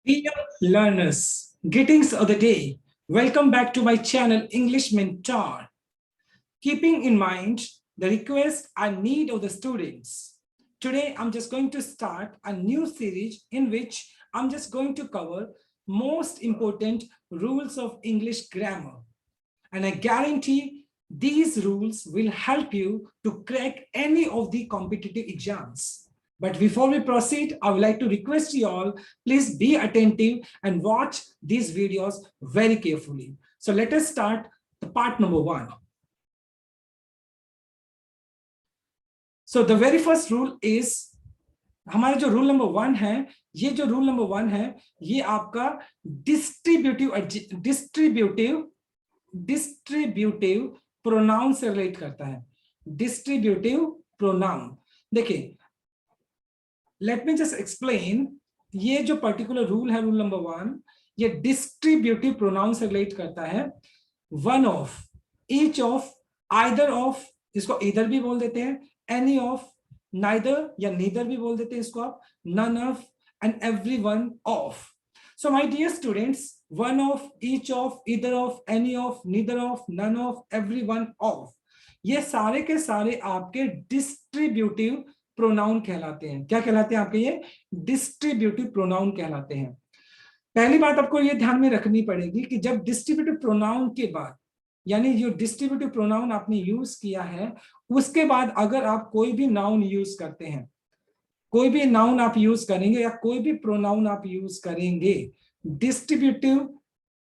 Dear learners, greetings of the day. Welcome back to my channel English Mentor. Keeping in mind the request and need of the students, today I'm just going to start a new series in which I'm just going to cover most important rules of English grammar. And I guarantee these rules will help you to crack any of the competitive exams. But before we proceed, I would like to request you all, please be attentive and watch these videos very carefully. So let us start the part number 1. So the very first rule is, हमारा जो rule number 1 है, ये जो rule number 1 है, ये आपका distributive pronoun से relate करता है. डिस्ट्रीब्यूटिव प्रोनाउन, देखिए, लेट मी जस्ट एक्सप्लेन. ये जो पर्टिकुलर रूल है, रूल नंबर 1, ये डिस्ट्रीब्यूटिव प्रोनाउन से रिलेट करता है. One of, each of, either of, इसको इधर भी बोल देते हैं, एनी ऑफ, नाइदर या नीदर भी बोल देते हैं इसको आप, none of and every one of. So my dear students, one of, each of, either of, any of, neither of, none of, every one of, ये सारे के सारे आपके डिस्ट्रीब्यूटिव प्रोनाउन कहलाते हैं. क्या कहलाते हैं आपके? ये डिस्ट्रीब्यूटिव प्रोनाउन कहलाते हैं. पहली बात आपको ये ध्यान में रखनी पड़ेगी कि जब डिस्ट्रीब्यूटिव प्रोनाउन के बाद, यानी जो डिस्ट्रीब्यूटिव प्रोनाउन आपने यूज किया है, उसके बाद अगर आप कोई भी नाउन यूज करते हैं, कोई भी नाउन आप यूज करेंगे या कोई भी प्रोनाउन आप यूज करेंगे, डिस्ट्रीब्यूटिव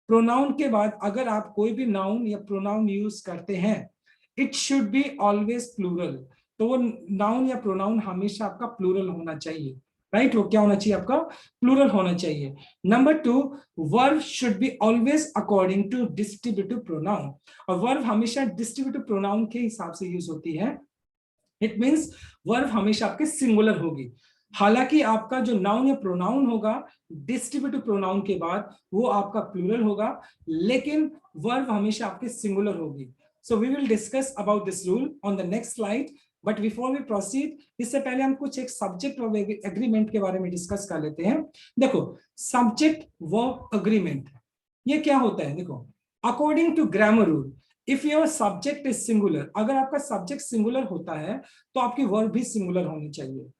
प्रोनाउन के बाद अगर आप कोई भी नाउन या प्रोनाउन यूज करते हैं, it should be always plural. तो वो नाउन या प्रोनाउन हमेशा आपका प्लूरल होना चाहिए. राइट, वो क्या होना चाहिए? आपका प्लूरल होना चाहिए. Number 2, verb should be always according to distributive pronoun. और वर्ब हमेशा डिस्ट्रीब्यूटिव प्रोनाउन के हिसाब से यूज होती है. इट मीन्स वर्ब हमेशा आपके सिंगुलर होगी. हालांकि आपका जो नाउन या प्रोनाउन होगा डिस्ट्रीब्यूटिव प्रोनाउन के बाद, वो आपका प्लूरल होगा, लेकिन वर्ब हमेशा आपके सिंगुलर होगी. So we will discuss about this rule on the next slide. But before we proceed, इससे पहले हम कुछ एक सब्जेक्ट वर्ब एग्रीमेंट के बारे में डिस्कस कर लेते हैं. देखो, सब्जेक्ट वर्ब एग्रीमेंट ये क्या होता है? देखो, according to grammar rule, if your subject is singular, अगर आपका सब्जेक्ट सिंगुलर होता है तो आपकी वर्ब भी सिंगुलर होनी चाहिए.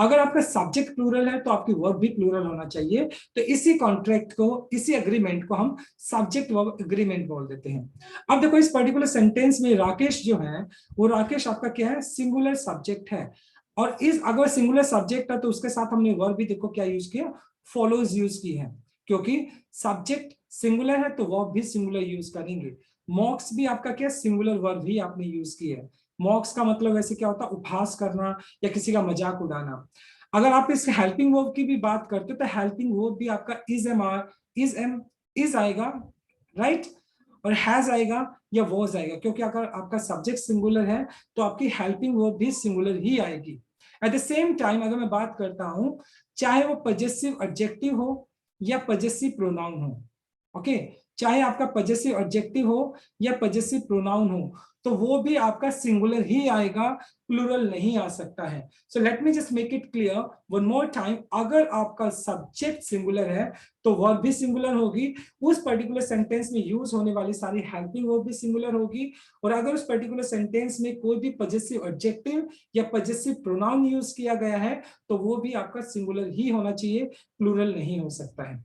अगर आपका सब्जेक्ट प्लूरल है तो आपकी वर्ब भी प्लूरल होना चाहिए. तो इसी कॉन्ट्रैक्ट को, इसी एग्रीमेंट को हम सब्जेक्ट वर्ब एग्रीमेंट बोल देते हैं. अब देखो, इस पर्टिकुलर सेंटेंस में राकेश जो है, वो राकेश आपका क्या है? सिंगुलर सब्जेक्ट है. और इस अगर सिंगुलर सब्जेक्ट है तो उसके साथ हमने वर्ब भी देखो क्या यूज किया? फॉलोज यूज की है. क्योंकि सब्जेक्ट सिंगुलर है तो वर्ब भी सिंगुलर यूज करेंगे. मॉक्स भी आपका क्या? सिंगुलर वर्ब ही आपने यूज की है. मॉक्स का मतलब वैसे क्या होता है? उपहास करना या किसी का मजाक उड़ाना. अगर आप इसके हेल्पिंग वर्ब की भी बात करते हो तो हेल्पिंग वर्ब भी आपका इज एम आर, इज आएगा, राइट, और हैज आएगा या वॉज आएगा. क्योंकि अगर आपका सब्जेक्ट सिंगुलर है तो आपकी हेल्पिंग वर्ब भी सिंगुलर ही आएगी. एट द सेम टाइम अगर मैं बात करता हूं, चाहे वो पजेसिव एडजेक्टिव हो या पजेसिव प्रोनाउन हो, ओके, चाहे आपका पजेसिव एडजेक्टिव हो या पजेसिव प्रोनाउन हो, तो वो भी आपका सिंगुलर ही आएगा, प्लूरल नहीं आ सकता है. So let me just make it clear one more time. अगर आपका सब्जेक्ट सिंगुलर है तो वर्ब भी सिंगुलर होगी, उस पर्टिकुलर सेंटेंस में यूज होने वाली सारी हेल्पिंग वर्ब भी सिंगुलर होगी. और अगर उस पर्टिकुलर सेंटेंस में कोई भी पजेसिव एडजेक्टिव या पजेसिव प्रोनाउन यूज किया गया है तो वो भी आपका सिंगुलर ही होना चाहिए, प्लूरल नहीं हो सकता है.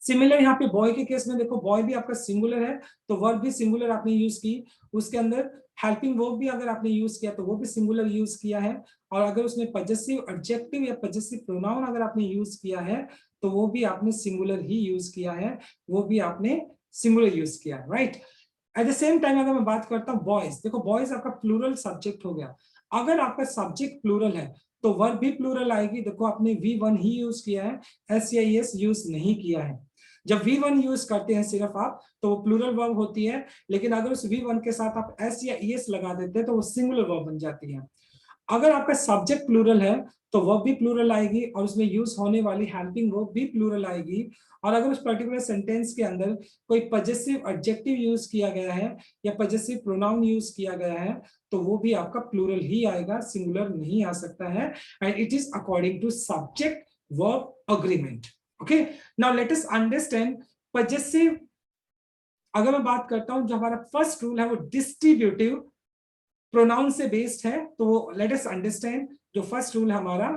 सिमिलर यहाँ पे बॉय के केस में देखो, बॉय भी आपका सिंगुलर है तो वर्ब भी सिंगुलर आपने यूज की. उसके अंदर हेल्पिंग वर्ब भी अगर आपने यूज किया तो वो भी सिंगुलर यूज किया है. और अगर उसमें पजेसिव एडजेक्टिव या पजेसिव प्रोनाउन अगर आपने यूज किया है तो वो भी आपने सिंगुलर ही यूज किया है, वो भी आपने सिंगुलर यूज किया है, right. At the same time अगर मैं बात करता हूँ बॉयज, देखो बॉयज आपका प्लूरल सब्जेक्ट हो गया. अगर आपका सब्जेक्ट प्लूरल है तो वर्ब भी प्लूरल आएगी. देखो आपने V1 ही यूज किया है, S या ES यूज नहीं किया है. जब V1 यूज करते हैं सिर्फ आप तो वो प्लूरल वर्ब होती है, लेकिन अगर उस V1 के साथ आप S या ES लगा देते हैं तो वो सिंगुलर वर्ब बन जाती है. अगर आपका सब्जेक्ट प्लूरल है तो वर्ब भी प्लूरल आएगी और उसमें यूज होने वाली हेल्पिंग वर्ब भी प्लूरल आएगी. और अगर उस पर्टिकुलर सेंटेंस के अंदर कोई पजेसिव एडजेक्टिव यूज किया गया है या पजेसिव प्रोनाउन यूज किया गया है तो वो भी आपका प्लूरल ही आएगा, सिंगुलर नहीं आ सकता है. And it is according to subject verb agreement. Okay, now let us understand possessive. अगर मैं बात करता हूं, जो हमारा फर्स्ट रूल है वो डिस्ट्रीब्यूटिव प्रोनाउन से बेस्ड है, तो लेट अस अंडरस्टैंड जो फर्स्ट रूल है हमारा।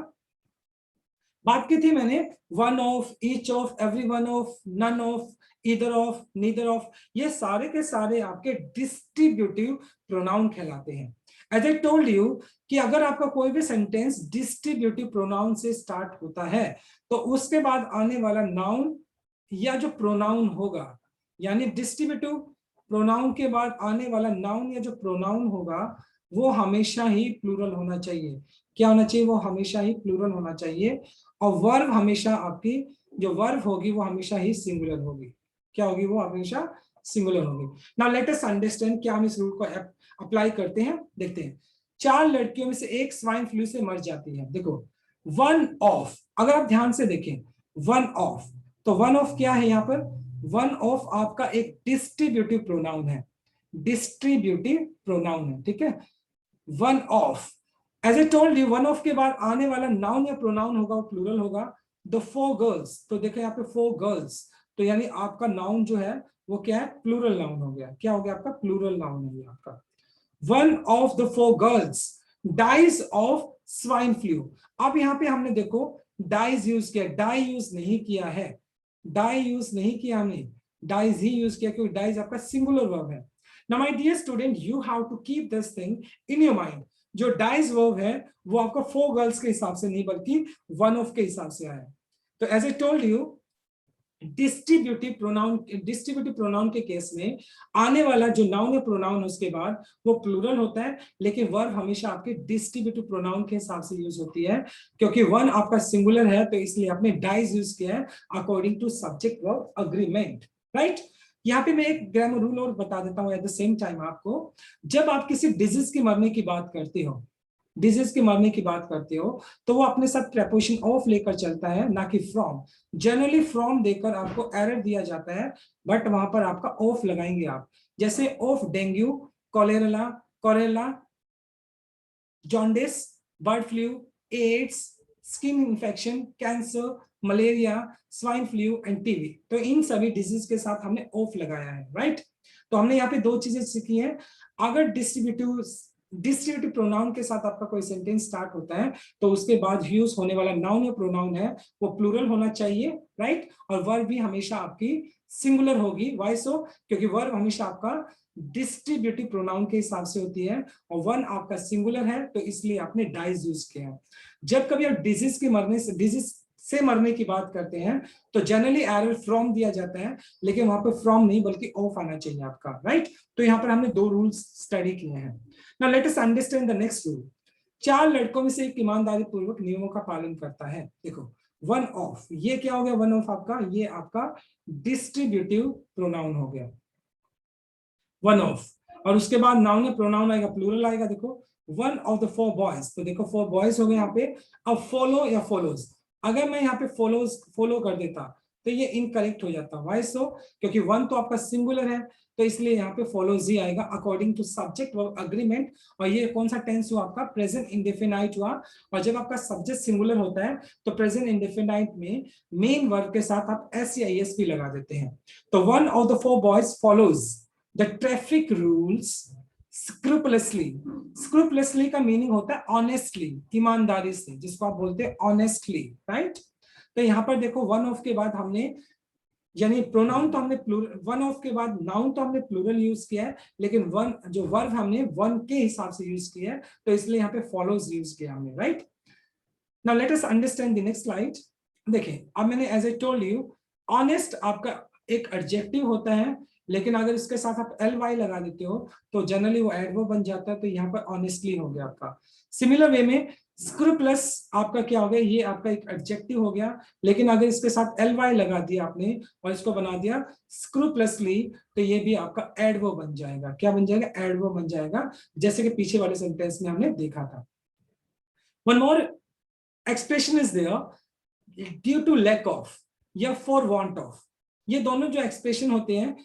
बात की थी मैंने one of, each of, every one of, none of, either of, neither of, ये सारे के सारे आपके डिस्ट्रीब्यूटिव प्रोनाउन कहलाते हैं। एज आई टोल्ड यू कि अगर आपका कोई भी सेंटेंस डिस्ट्रीब्यूटिव प्रोनाउन से स्टार्ट होता है तो उसके बाद आने वाला नाउन या जो प्रोनाउन होगा, यानी डिस्ट्रीब्यूटिव प्रोनाउन के बाद आने वाला नाउन या जो प्रोनाउन होगा वो हमेशा ही प्लूरल होना चाहिए। क्या होना चाहिए? वो हमेशा ही प्लूरल होना चाहिए। और वर्ब हमेशा आपकी जो वर्ब होगी वो हमेशा ही सिंगुलर होगी। क्या होगी? वो हमेशा सिंगुलर होगी। नाउ लेट अस अंडरस्टैंड क्या हम इस रूल को अप्लाई करते हैं, देखते हैं। 4 लड़कियों में से एक स्वाइन फ्लू से मर जाती है। देखो वन ऑफ, अगर आप ध्यान से देखें वन ऑफ, तो वन ऑफ क्या है यहाँ पर? वन ऑफ आपका एक डिस्ट्रीब्यूटिव प्रोनाउन है, डिस्ट्रीब्यूटिव प्रोनाउन है, ठीक है। One of, as I told you, one of के बाद आने वाला नाउन या प्रोनाउन होगा वो प्लूरल होगा। द फोर गर्ल्स, तो देखो यहाँ पे फोर गर्ल्स, तो यानी आपका नाउन जो है वो क्या है? प्लूरल नाउन हो गया। क्या हो गया आपका? प्लूरल नाउन है आपका। One of the four girls dies of swine flu. अब यहाँ पे हमने देखो डाइज यूज किया, डाई यूज नहीं किया है, डाई यूज नहीं किया हमने, डाइज ही यूज किया, क्योंकि डाइज आपका सिंगुलर वर्ब है। Now my dear student, you have to keep this thing in your mind. जो डाइज वर्ब है वो आपको फोर गर्ल्स के हिसाब से नहीं बल्कि वन ऑफ के हिसाब से आया। तो as I told you, distributive pronoun के केस में आने वाला जो नाउन या प्रोनाउन उसके बाद वो प्लूरल होता है, लेकिन वर्ब हमेशा आपके डिस्ट्रीब्यूटिव प्रोनाउन के हिसाब से यूज होती है। क्योंकि वन आपका सिंगुलर है तो इसलिए आपने डाइज यूज किया है according to subject verb agreement, right. यहाँ पे मैं एक ग्रामर रूल और बता देता हूं एट द सेम टाइम आपको। जब आप किसी डिजीज के मरने की बात करते हो, डिजीज के मरने की बात करते हो, तो वो अपने साथ प्रेपोजिशन ऑफ लेकर चलता है, ना कि फ्रॉम। जनरली फ्रॉम देकर आपको एरर दिया जाता है, बट वहां पर आपका ऑफ लगाएंगे आप। जैसे ऑफ डेंगू, कॉलेरा, कोरेला, jaundice, bird flu, AIDS, skin infection, cancer, malaria, swine flu and TB. तो इन सभी डिजीज के साथ हमने ऑफ लगाया है, राइट। तो हमने यहाँ पे दो चीजें सीखी हैं। अगर डिस्ट्रीब्यूटिव प्रोनाउन के साथ आपका कोई सेंटेंस स्टार्ट होता है तो उसके बाद यूज होने वाला नाउन या प्रोनाउन है वो प्लूरल होना चाहिए, राइट। और वर्ब भी हमेशा आपकी सिंगुलर होगी। वाई सो? क्योंकि वर्ब हमेशा आपका डिस्ट्रीब्यूटिव प्रोनाउन के हिसाब से होती है और वन आपका सिंगुलर है, तो इसलिए आपने डाइज यूज किया है। जब कभी आप डिजीज से मरने की बात करते हैं तो जनरली एरर फ्रॉम दिया जाता है, लेकिन वहां पे फ्रॉम नहीं बल्कि ऑफ आना चाहिए आपका, राइट। तो यहाँ पर हमने दो रूल्स स्टडी किए हैं। Now let us understand the next rule. 4 लड़कों में से एक ईमानदारी पूर्वक नियमों का पालन करता है। देखो वन ऑफ, ये क्या हो गया? वन ऑफ आपका, ये आपका डिस्ट्रीब्यूटिव प्रोनाउन हो गया, वन ऑफ। और उसके बाद नाउन या प्रोनाउन आएगा, प्लूरल आएगा। देखो one of the four boys, तो देखो फोर बॉयज हो गए यहाँ पे। अब फॉलो या फॉलोज, अगर मैं यहाँ पे फॉलो कर देता तो ये इनकरेक्ट हो जाता। वाई सो? क्योंकि वन तो आपका सिंगुलर है, तो इसलिए यहाँ पे फॉलोज ही आएगा according to subject verb agreement. और ये कौन सा टेंस हुआ आपका? प्रेजेंट इंडेफिनाइट हुआ। और जब आपका सब्जेक्ट सिंगुलर होता है तो प्रेजेंट इंडेफिनाइट में मेन वर्ब के साथ आप एस या एस भी लगा देते हैं। तो one of the four boys follows the traffic rules scrupulously. Scrupulously का मीनिंग होता है ऑनेस्टली, ईमानदारी से, जिसको आप बोलते हैं ऑनेस्टली, राइट। तो यहाँ पर देखो वन ऑफ के बाद हमने, यानी प्रोनाउन तो हमने प्लूरल, वन ऑफ के बाद नाउन तो हमने प्लूरल यूज किया है, लेकिन वन जो वर्ब हमने वन के हिसाब से यूज किया है, तो इसलिए यहाँ पे फॉलोज यूज किया हमने, right. Now let us understand the next slide. देखिए अब मैंने as I told you, honest आपका एक एडजेक्टिव होता है, लेकिन अगर इसके साथ आप एल वाई लगा देते हो तो जनरली वो एडवर्ब बन जाता है। तो यहाँ पर ऑनेस्टली हो गया आपका। सिमिलर वे में स्क्रूपलेस आपका क्या हो गया? ये आपका एक एडजेक्टिव हो गया, लेकिन अगर इसके साथ एल वाई लगा दिया आपने और इसको बना दिया स्क्रूपलेसली, तो ये भी आपका एडवर्ब बन जाएगा। क्या बन जाएगा? एडवर्ब बन जाएगा, जैसे कि पीछे वाले सेंटेंस में हमने देखा था। One more expression is there, due to lack of या फॉर वांट ऑफ। ये दोनों जो एक्सप्रेशन होते हैं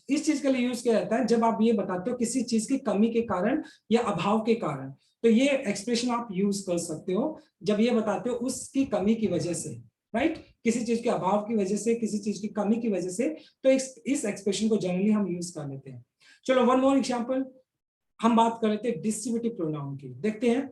इस चीज के लिए यूज किया जाता है जब आप ये बताते हो किसी चीज की कमी के कारण या अभाव के कारण। तो ये एक्सप्रेशन आप यूज कर सकते हो जब ये बताते हो उसकी कमी की वजह से। राइट, किसी चीज के अभाव की वजह से, किसी चीज की कमी की वजह से, तो इस एक्सप्रेशन को जनरली हम यूज कर लेते हैं। चलो वन मोर एग्जांपल, हम बात कर लेते हैं डिस्ट्रीब्यूटिव प्रोनाउन की। देखते हैं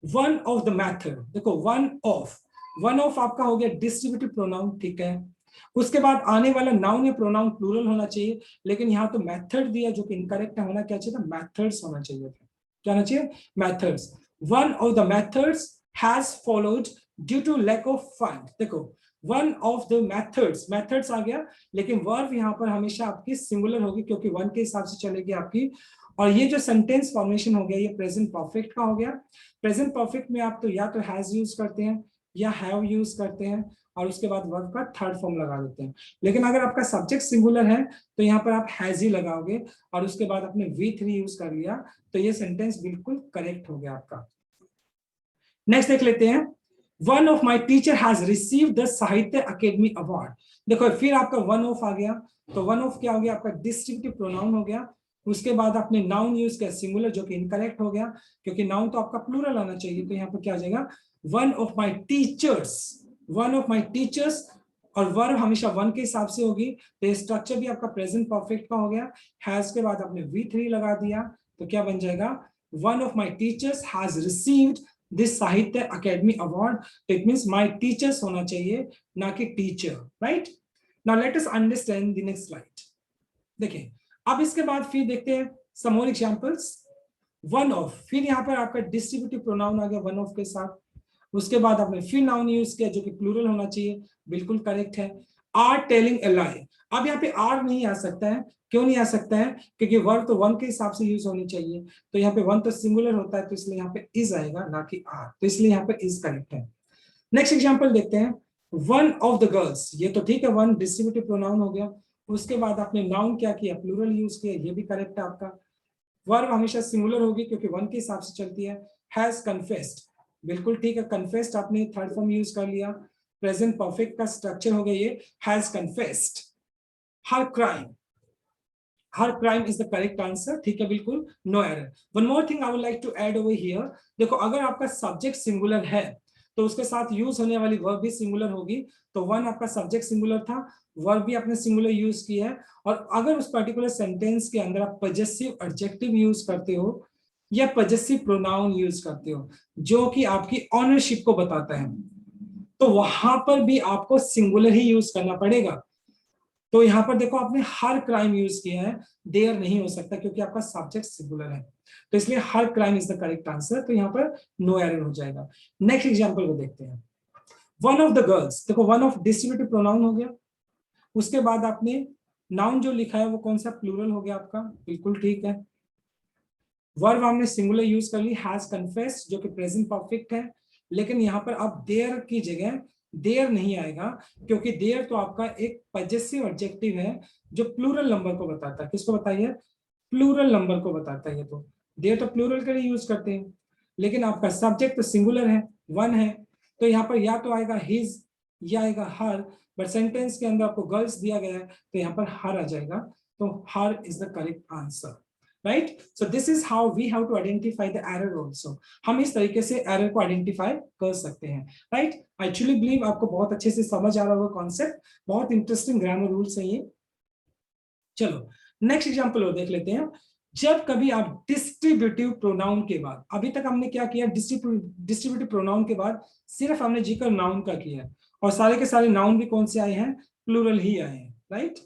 वन ऑफ द मेथड, देखो वन ऑफ आपका हो गया डिस्ट्रीब्यूटिव प्रोनाउन, ठीक है। उसके बाद आने वाला नाउन या प्रोनाउन प्लूरल होना चाहिए, लेकिन यहाँ तो मेथड दिया जो कि इनकरेक्ट है, होना क्या चाहिए था, मेथड्स होना चाहिए था। क्या होना चाहिए, methods. One of the methods has followed due to lack of fund. देखो वन ऑफ द मेथड्स आ गया, लेकिन वर्ब यहाँ पर हमेशा आपकी सिंगुलर होगी क्योंकि वन के हिसाब से चलेगी आपकी। और ये जो सेंटेंस फॉर्मेशन हो गया ये प्रेजेंट परफेक्ट का हो गया। प्रेजेंट परफेक्ट में आप तो या तो हैज यूज करते हैं या हैव यूज करते हैं, और उसके बाद वर्ब का थर्ड फॉर्म लगा देते हैं। लेकिन अगर आपका सब्जेक्ट सिंगुलर है तो यहाँ पर आप हैज ही लगाओगे, और उसके बाद आपने V3 यूज कर लिया, तो ये सेंटेंस बिल्कुल करेक्ट हो गया आपका। नेक्स्ट देख लेते हैं, one of my teacher has received the साहित्य अकेडमी अवार्ड। देखो फिर आपका वन ऑफ आ गया, तो वन ऑफ क्या हो गया आपका, डिस्ट्रीब्यूटिव प्रोनाउन हो गया। उसके बाद आपने नाउन यूज किया सिंगुलर, जो कि इनकरेक्ट हो गया क्योंकि नाउन तो आपका प्लूरल आना चाहिए, तो यहाँ पर क्या आ जाएगा, one of my teachers, one of my teachers, और वर्ब हमेशा वन के हिसाब से होगी, तो स्ट्रक्चर भी आपका प्रेजेंट परफेक्ट का हो गया। हैज के बाद आपने V3 लगा दिया, तो क्या बन जाएगा, one of my teachers has received this Sahitya Akademi award. It means my teachers होना चाहिए, ना कि teacher, right. Now let us understand the next slide. देखिए अब इसके बाद फिर देखते हैं some more examples. One of, फिर यहाँ पर आपका डिस्ट्रीब्यूटिव प्रोनाउन आ गया वन ऑफ के साथ। उसके बाद आपने फिर नाउन यूज किया जो कि प्लूरल होना चाहिए, बिल्कुल करेक्ट है। आर टेलिंग ए लाई, अब यहाँ पे आर नहीं आ सकता है, क्यों नहीं आ सकता है, क्योंकि वर्ब तो वन के हिसाब से यूज होनी चाहिए, तो यहाँ पे वन तो सिंगुलर होता है, तो इसलिए यहाँ पे इज आएगा ना कि आर, तो इसलिए यहाँ पे इज करेक्ट है। नेक्स्ट एग्जांपल देखते हैं, वन ऑफ द गर्ल्स, ये तो ठीक है, वन डिस्ट्रीब्यूटिव प्रोनाउन हो गया। उसके बाद आपने नाउन क्या किया, प्लूरल यूज किया, ये भी करेक्ट है आपका। वर्ब हमेशा सिंगुलर होगी क्योंकि वन के हिसाब से चलती है। हैज कन्फेस्ड, बिल्कुल ठीक है, कन्फेस्ड आपने थर्ड फॉर्म यूज कर लिया। प्रेजेंट परफेक्ट का स्ट्रक्चर हो गया ये, has confessed. Her crime is the correct answer, ठीक है, बिल्कुल no error. One more thing I would like to add over here, देखो अगर आपका सब्जेक्ट सिंगुलर है तो उसके साथ यूज होने वाली वर्ब भी सिंगुलर होगी। तो वन आपका सब्जेक्ट सिंगुलर था, वर्ब भी आपने सिंगुलर यूज किया है, और अगर उस पर्टिकुलर सेंटेंस के अंदर आप पजेसिव एडजेक्टिव यूज करते हो या पजेसिव प्रोनाउन यूज करते हो जो कि आपकी ऑनरशिप को बताता है, तो वहां पर भी आपको सिंगुलर ही यूज करना पड़ेगा। तो यहाँ पर देखो आपने हर क्राइम यूज किया है, देयर नहीं हो सकता क्योंकि आपका सब्जेक्ट सिंगुलर है, तो इसलिए her crime is the correct answer, तो यहाँ पर नो एरर हो जाएगा। नेक्स्ट एग्जांपल को देखते हैं, वन ऑफ द गर्ल्स, देखो वन ऑफ डिस्ट्रीब्यूटिव प्रोनाउन हो गया। उसके बाद आपने नाउन जो लिखा है वो कौन सा, प्लूरल हो गया आपका, बिल्कुल ठीक है। वर्ब हमने सिंगुलर यूज कर ली, हैज कन्फेस्ड, जो कि प्रेजेंट परफेक्ट है, लेकिन यहाँ पर अब देयर की जगह देयर नहीं आएगा क्योंकि देयर तो आपका एक पजेसिव एडजेक्टिव है जो प्लूरल नंबर को बताता है। किसको बताइए, प्लूरल नंबर को बताता है। ये तो देयर तो प्लूरल के लिए यूज करते हैं, लेकिन आपका सब्जेक्ट तो सिंगुलर है, वन है, तो यहाँ पर या तो आएगा हिज या आएगा हर, बट सेंटेंस के अंदर आपको गर्ल्स दिया गया है तो यहाँ पर हर आ जाएगा, तो her is the correct answer, right. So this is how we have to identify the error also, हम इस तरीके से एरर को आइडेंटिफाई कर सकते हैं, राइट। आई एक्चुअली बिलीव आपको बहुत अच्छे से समझ आ रहा होगा कॉन्सेप्ट, बहुत इंटरेस्टिंग ग्रामर रूल्स हैं ये। चलो नेक्स्ट एग्जांपल और देख लेते हैं। जब कभी आप डिस्ट्रीब्यूटिव प्रोनाउन के बाद, अभी तक हमने क्या किया, डिस्ट्रीब्यूटिव प्रोनाउन के बाद सिर्फ हमने जिक्र नाउन का किया, और सारे के सारे नाउन भी कौन से आए हैं, प्लूरल ही आए हैं, राइट।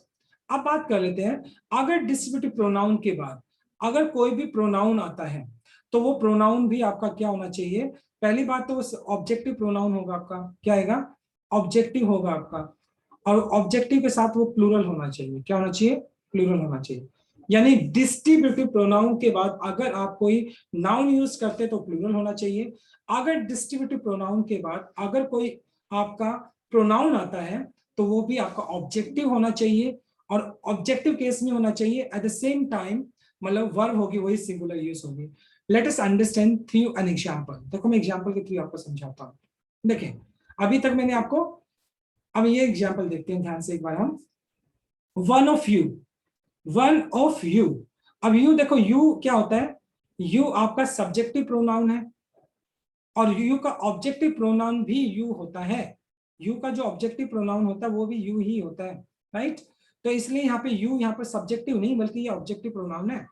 अब बात कर लेते हैं, अगर डिस्ट्रीब्यूटिव प्रोनाउन के बाद अगर कोई भी प्रोनाउन आता है तो वो प्रोनाउन भी आपका क्या होना चाहिए, पहली बात तो ऑब्जेक्टिव प्रोनाउन होगा आपका, क्या आएगा, ऑब्जेक्टिव होगा आपका, और ऑब्जेक्टिव के साथ वो प्लूरल होना चाहिए, क्या होना चाहिए, प्लूरल होना चाहिए। यानी डिस्ट्रीब्यूटिव प्रोनाउन के बाद अगर आप कोई नाउन यूज करते तो प्लूरल होना चाहिए, अगर डिस्ट्रीब्यूटिव प्रोनाउन के बाद अगर कोई आपका प्रोनाउन आता है तो वो भी आपका ऑब्जेक्टिव होना चाहिए, और ऑब्जेक्टिव केस में होना चाहिए एट द सेम टाइम, मतलब वर्ब होगी वही सिंगुलर यूज होगी। Late us understand through an example, देखो मैं एग्जांपल के थ्रू आपको समझाता हूँ। देखें अभी तक मैंने आपको, अब ये एग्जांपल देखते हैं ध्यान से एक बार हम, one of you, one of you. अब यू देखो, यू क्या होता है, यू आपका सब्जेक्टिव प्रोनाउन है, और यू का ऑब्जेक्टिव प्रोनाउन भी यू होता है, यू का जो ऑब्जेक्टिव प्रोनाउन होता है वो भी यू ही होता है, राइट। तो इसलिए यहाँ पे यू यहाँ पर सब्जेक्टिव नहीं बल्कि ये ऑब्जेक्टिव प्रोनाउन है।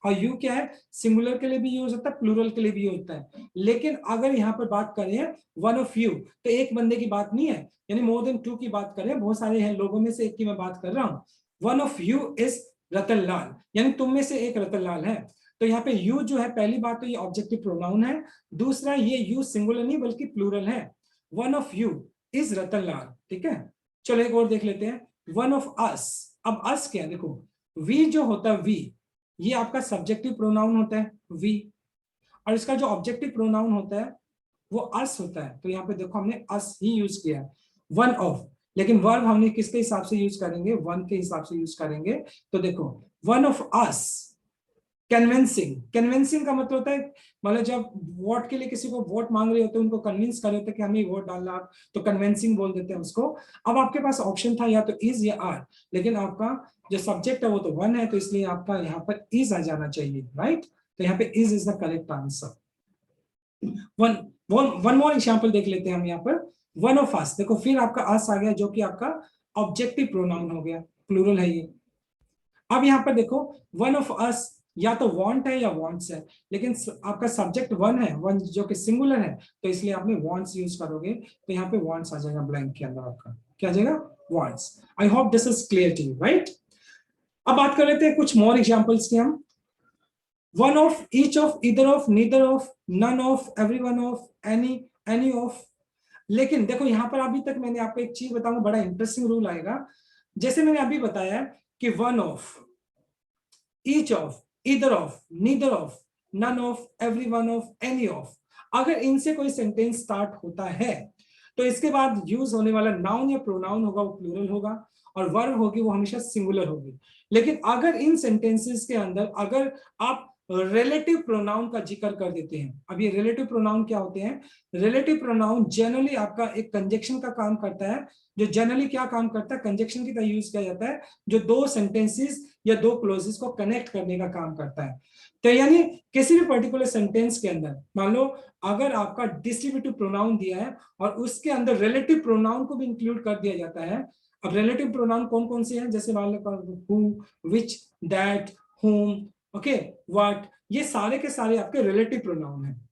और यू क्या है, सिंगुलर के लिए भी यूज होता है, प्लूरल के लिए भी होता है। लेकिन अगर यहाँ पर बात करें वन ऑफ यू, तो एक बंदे की बात नहीं है, यानी मोर देन टू की बात करें, बहुत सारे हैं लोगों में से एक की मैं बात कर रहा हूँ। One of you is Ratanlal, यानी तुम में से एक रतनलाल है। तो यहाँ पे यू जो है, पहली बात तो ये ऑब्जेक्टिव प्रोनाउन है, दूसरा ये यू सिंगुलर नहीं बल्कि प्लूरल है। One of you is Ratanlal, ठीक है। चलो एक और देख लेते हैं, वन ऑफ अस। अब अस क्या है, देखो वी जो होता है, वी ये आपका सब्जेक्टिव प्रोनाउन होता है वी, और इसका जो ऑब्जेक्टिव प्रोनाउन होता है वो अस होता है। तो यहाँ पे देखो हमने अस ही यूज किया है, वन ऑफ। लेकिन वर्ब हमने किसके हिसाब से यूज करेंगे, वन के हिसाब से यूज करेंगे। तो देखो one of us, convincing. Convincing का मतलब होता है, मतलब जब वोट के लिए किसी को वोट मांग रहे होते हैं, उनको कन्विंस कर रहे होते हैं कि हमें वोट डालना, तो कन्विंसिंग बोल देते हैं उसको। अब आपके पास ऑप्शन था या तो इज या आर, लेकिन आपका जो सब्जेक्ट है वो तो वन है, तो इसलिए आपका यहाँ पर इज आ जाना चाहिए, राइट। तो यहाँ पे is the correct answer. One one more example देख लेते हैं हम यहाँ पर, वन ऑफ अस। देखो फिर आपका अस आ गया, जो कि आपका ऑब्जेक्टिव प्रोनाउन हो गया, प्लूरल है ये। अब यहाँ पर देखो वन ऑफ अस या तो वांट है या वांट्स है, लेकिन आपका सब्जेक्ट वन है, वन जो कि सिंगुलर है, तो इसलिए आपने वांट्स यूज करोगे। तो यहाँ पे वांट्स आ जाएगा ब्लैंक के अंदर, आपका क्या आ जाएगा, wants. I hope this is clear to you, right. अब बात कर लेते हैं कुछ मोर एग्जांपल्स की हम। One of, each of, either of, neither of, none of, everyone of, any of. लेकिन देखो यहाँ पर अभी तक मैंने आपको एक चीज बताऊंगा, बड़ा इंटरेस्टिंग रूल आएगा। जैसे मैंने अभी बताया कि one of, each of, either of, neither of, none of, every one of, any of, अगर इनसे कोई सेंटेंस स्टार्ट होता है तो इसके बाद यूज होने वाला नाउन या प्रोनाउन होगा वो प्लूरल होगा, और वर्ब होगी वो हमेशा सिंगुलर होगी। लेकिन अगर इन सेंटेंसेस के अंदर अगर आप रिलेटिव प्रोनाउन का जिक्र कर देते हैं, अब ये रिलेटिव प्रोनाउन क्या होते हैं, रिलेटिव प्रोनाउन जनरली आपका एक कंजक्शन का काम करता है, जो जनरली क्या काम करता है, कंजक्शन की तरह यूज किया जाता है, जो दो सेंटेंसेस या दो क्लोजेस को कनेक्ट करने का काम करता है। तो यानी किसी भी पर्टिकुलर सेंटेंस के अंदर मान लो अगर आपका डिस्ट्रीब्यूटिव प्रोनाउन दिया है और उसके अंदर रिलेटिव प्रोनाउन को भी इंक्लूड कर दिया जाता है। अब रिलेटिव प्रोनाउन कौन कौन से हैं, जैसे मान लो who, which, that, whom, okay, what, ये सारे के सारे आपके रिलेटिव प्रोनाउन हैं।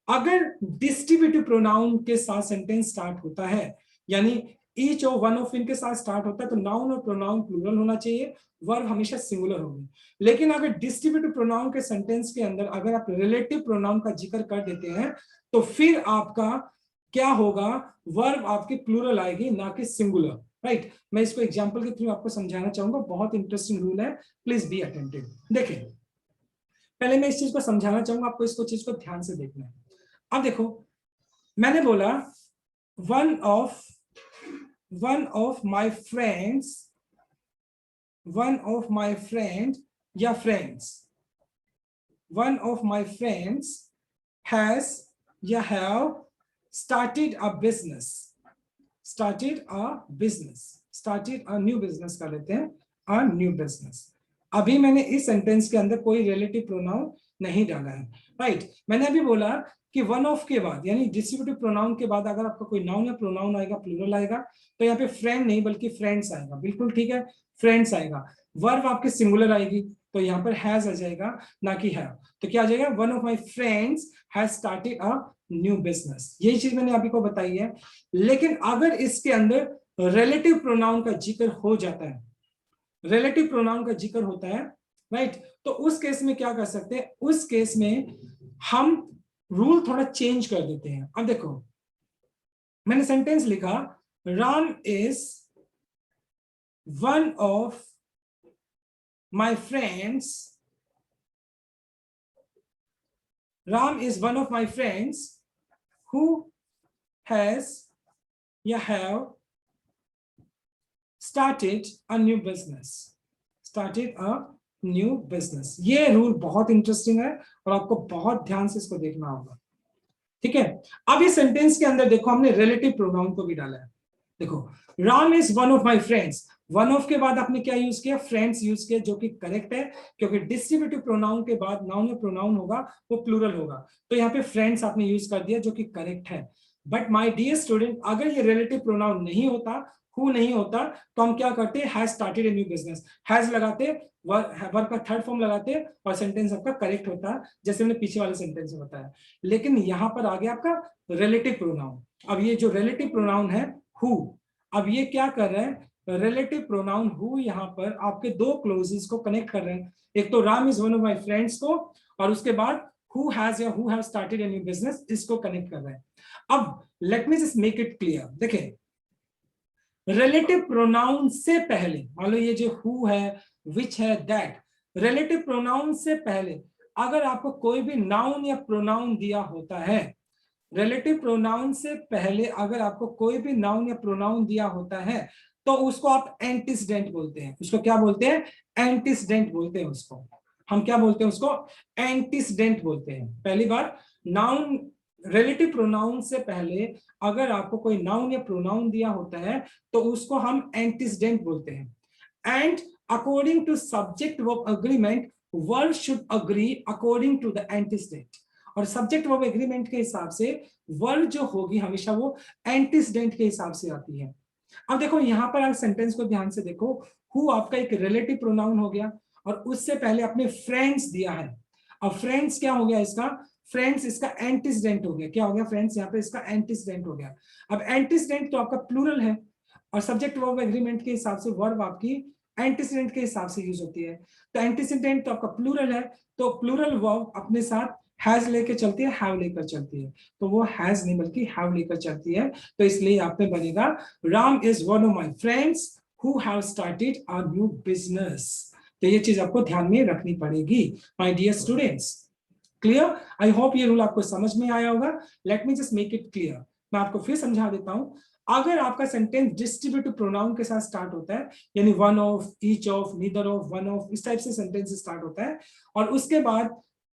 अगर डिस्ट्रीब्यूटिव प्रोनाउन के साथ सेंटेंस स्टार्ट होता है, यानी ईच और वन ऑफ इनके साथ स्टार्ट होता है, तो नाउन और प्रोनाउन प्लूरल होना चाहिए, वर्ब हमेशा सिंगुलर होगी। लेकिन अगर डिस्ट्रीब्यूटिव प्रोनाउन के सेंटेंस के अंदर अगर आप रिलेटिव प्रोनाउन का जिक्र कर देते हैं, तो फिर आपका क्या होगा, वर्ब आपकी प्लूरल आएगी ना कि सिंगुलर, राइट। मैं इसको एग्जांपल के थ्रू आपको समझाना चाहूंगा, बहुत इंटरेस्टिंग रूल है, प्लीज बी अटेंटिव। देखिए पहले मैं इस चीज को समझाना चाहूंगा, आपको इसको चीज को ध्यान से देखना है। अब देखो मैंने बोला one of my friends, one of my friend या friends, one of my friends has या have started a business, started a business, started a new business कर लेते हैं, अ न्यू बिजनेस। अभी मैंने इस सेंटेंस के अंदर कोई रिलेटिव प्रोनाउन नहीं डाला है, राइट। मैंने अभी बोला कि वन ऑफ के बाद यानी डिस्ट्रीब्यूटिव प्रोनाउन के बाद अगर आपका कोई नाउन या प्रोनाउन आएगा, प्लूरल आएगा, तो यहाँ पे फ्रेंड नहीं बल्कि फ्रेंड्स आएगा, बिल्कुल ठीक है, फ्रेंड्स आएगा। वर्ब आपके सिंगुलर आएगी, तो यहाँ पर हैज आ जाएगा ना कि हैव। तो क्या आ जाएगा, one of my friends has started a new business. यही चीज मैंने अभी को बताई है। लेकिन अगर इसके अंदर रिलेटिव प्रोनाउन का जिक्र हो जाता है, रिलेटिव प्रोनाउन का जिक्र होता है, राइट, तो उस केस में क्या कर सकते हैं, उस केस में हम रूल थोड़ा चेंज कर देते हैं। अब देखो मैंने सेंटेंस लिखा, Ram is one of my friends, Ram is one of my friends who has या have started a new business, started a new business। ये रूल बहुत इंटरेस्टिंग है और आपको बहुत ध्यान से इसको देखना होगा, ठीक है। अब इस सेंटेंस के अंदर देखो हमने रिलेटिव प्रोनाउन को भी डाला है। देखो Ram is one of my friends, one of के बाद आपने क्या यूज किया, फ्रेंड्स यूज किया, जो कि करेक्ट है, क्योंकि डिस्ट्रीब्यूटिव प्रोनाउन के बाद नाउन या प्रोनाउन होगा वो प्लूरल होगा, तो यहाँ पे फ्रेंड्स आपने यूज कर दिया जो कि करेक्ट है। बट माय डियर स्टूडेंट, अगर ये रिलेटिव प्रोनाउन नहीं होता, हु नहीं होता, तो हम क्या करते, has started a new business, has लगाते, वर्ब का थर्ड फॉर्म लगाते और सेंटेंस आपका करेक्ट होता, जैसे मैंने पीछे वाले सेंटेंस में बताया। लेकिन यहां पर आ गया आपका रिलेटिव प्रोनाउन। अब ये जो रिलेटिव प्रोनाउन है हु, अब ये क्या कर रहे हैं, रिलेटिव प्रोनाउन हु यहाँ पर आपके दो क्लोजेस को कनेक्ट कर रहे हैं। एक तो Ram is one of my friends को, और उसके बाद हु हैज या who have started a new business, इसको कनेक्ट कर रहे हैं। अब late me just make it clear, देखिए रिलेटिव प्रोनाउन से पहले, मान लो ये जो हु है, विच है, दैट, रिलेटिव प्रोनाउन से पहले अगर आपको कोई भी नाउन या प्रोनाउन दिया होता है, रिलेटिव प्रोनाउन से पहले अगर आपको कोई भी नाउन या प्रोनाउन दिया होता है, तो उसको आप एंटीसीडेंट बोलते हैं। उसको क्या बोलते हैं, एंटीसीडेंट बोलते हैं उसको। हम क्या बोलते हैं उसको, एंटीसीडेंट बोलते हैं। पहली बार, नाउन रिलेटिव प्रोनाउन से पहले अगर आपको कोई नाउन या प्रोनाउन दिया होता है, तो उसको हम एंटीसीडेंट बोलते हैं। And according to subject verb agreement, verb should agree according to the antecedent. और सब्जेक्ट वर्ब एग्रीमेंट के हिसाब से वर्ब जो होगी हमेशा वो एंटीसीडेंट के हिसाब से आती है। अब देखो यहां पर आप सेंटेंस को ध्यान से देखो, हु आपका एक रिलेटिव प्रोनाउन हो गया, और उससे पहले आपने फ्रेंड्स दिया है। अब फ्रेंड्स क्या हो गया इसका, फ्रेंड्स इसका एंटीसीडेंट हो गया। क्या हो गया फ्रेंड्स, यहाँ पे इसका एंटीसीडेंट हो गया। अब एंटीसीडेंट तो आपका प्लूरल है, और सब्जेक्ट वर्ब एग्रीमेंट के हिसाब से वर्ब आपकी एंटीसीडेंट के हिसाब से यूज होती है। तो एंटीसीडेंट तो आपका प्लूरल है, तो प्लूरल वर्ब अपने साथ हैज लेकर चलती है, हैव लेकर चलती है। तो वो हैज नहीं बल्कि हैव लेकर चलती है। तो इसलिए यहाँ पे बनेगा Ram is one of my friends who have started a new business. तो ये चीज आपको ध्यान में रखनी पड़ेगी my dear students. Clear? I hope ये रूल आपको समझ में आया होगा। Let me just make it clear, मैं आपको फिर समझा देता हूं। अगर आपका सेंटेंस डिस्ट्रीब्यूटिव प्रोनाउन के साथ स्टार्ट होता है, यानी one of, each of, neither of, one of, इस टाइप से सेंटेंस स्टार्ट होता है, और उसके बाद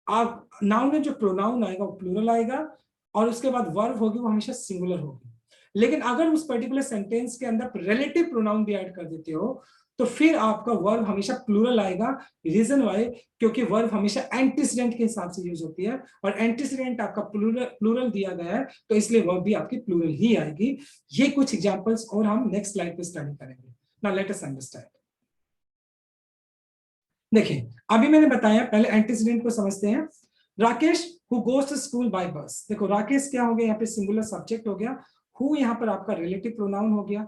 आप नाउन में जो प्रोनाउन आएगा वो प्लूरल आएगा, और उसके बाद वर्ब होगी वो हमेशा सिंगुलर होगी। लेकिन अगर उस पर्टिकुलर सेंटेंस के अंदर रिलेटिव प्रोनाउन भी ऐड कर देते हो, तो फिर आपका वर्ब हमेशा प्लूरल आएगा। रीजन वाई, क्योंकि वर्ब हमेशा एंटीसीडेंट के हिसाब से यूज होती है, और एंटीसीडेंट आपका प्लूरल दिया गया है, तो इसलिए वर्ब भी आपकी प्लूरल ही आएगी। ये कुछ एग्जांपल्स और हम नेक्स्ट स्लाइड पे स्टडी करेंगे। Now let us understand. देखिए अभी मैंने बताया, पहले एंटीसीडेंट को समझते हैं। Rakesh who goes to school by bus. देखो राकेश क्या हो गया, यहाँ पे सिंगुलर सब्जेक्ट हो गया, हु यहाँ पर आपका रिलेटिव प्रोनाउन हो गया।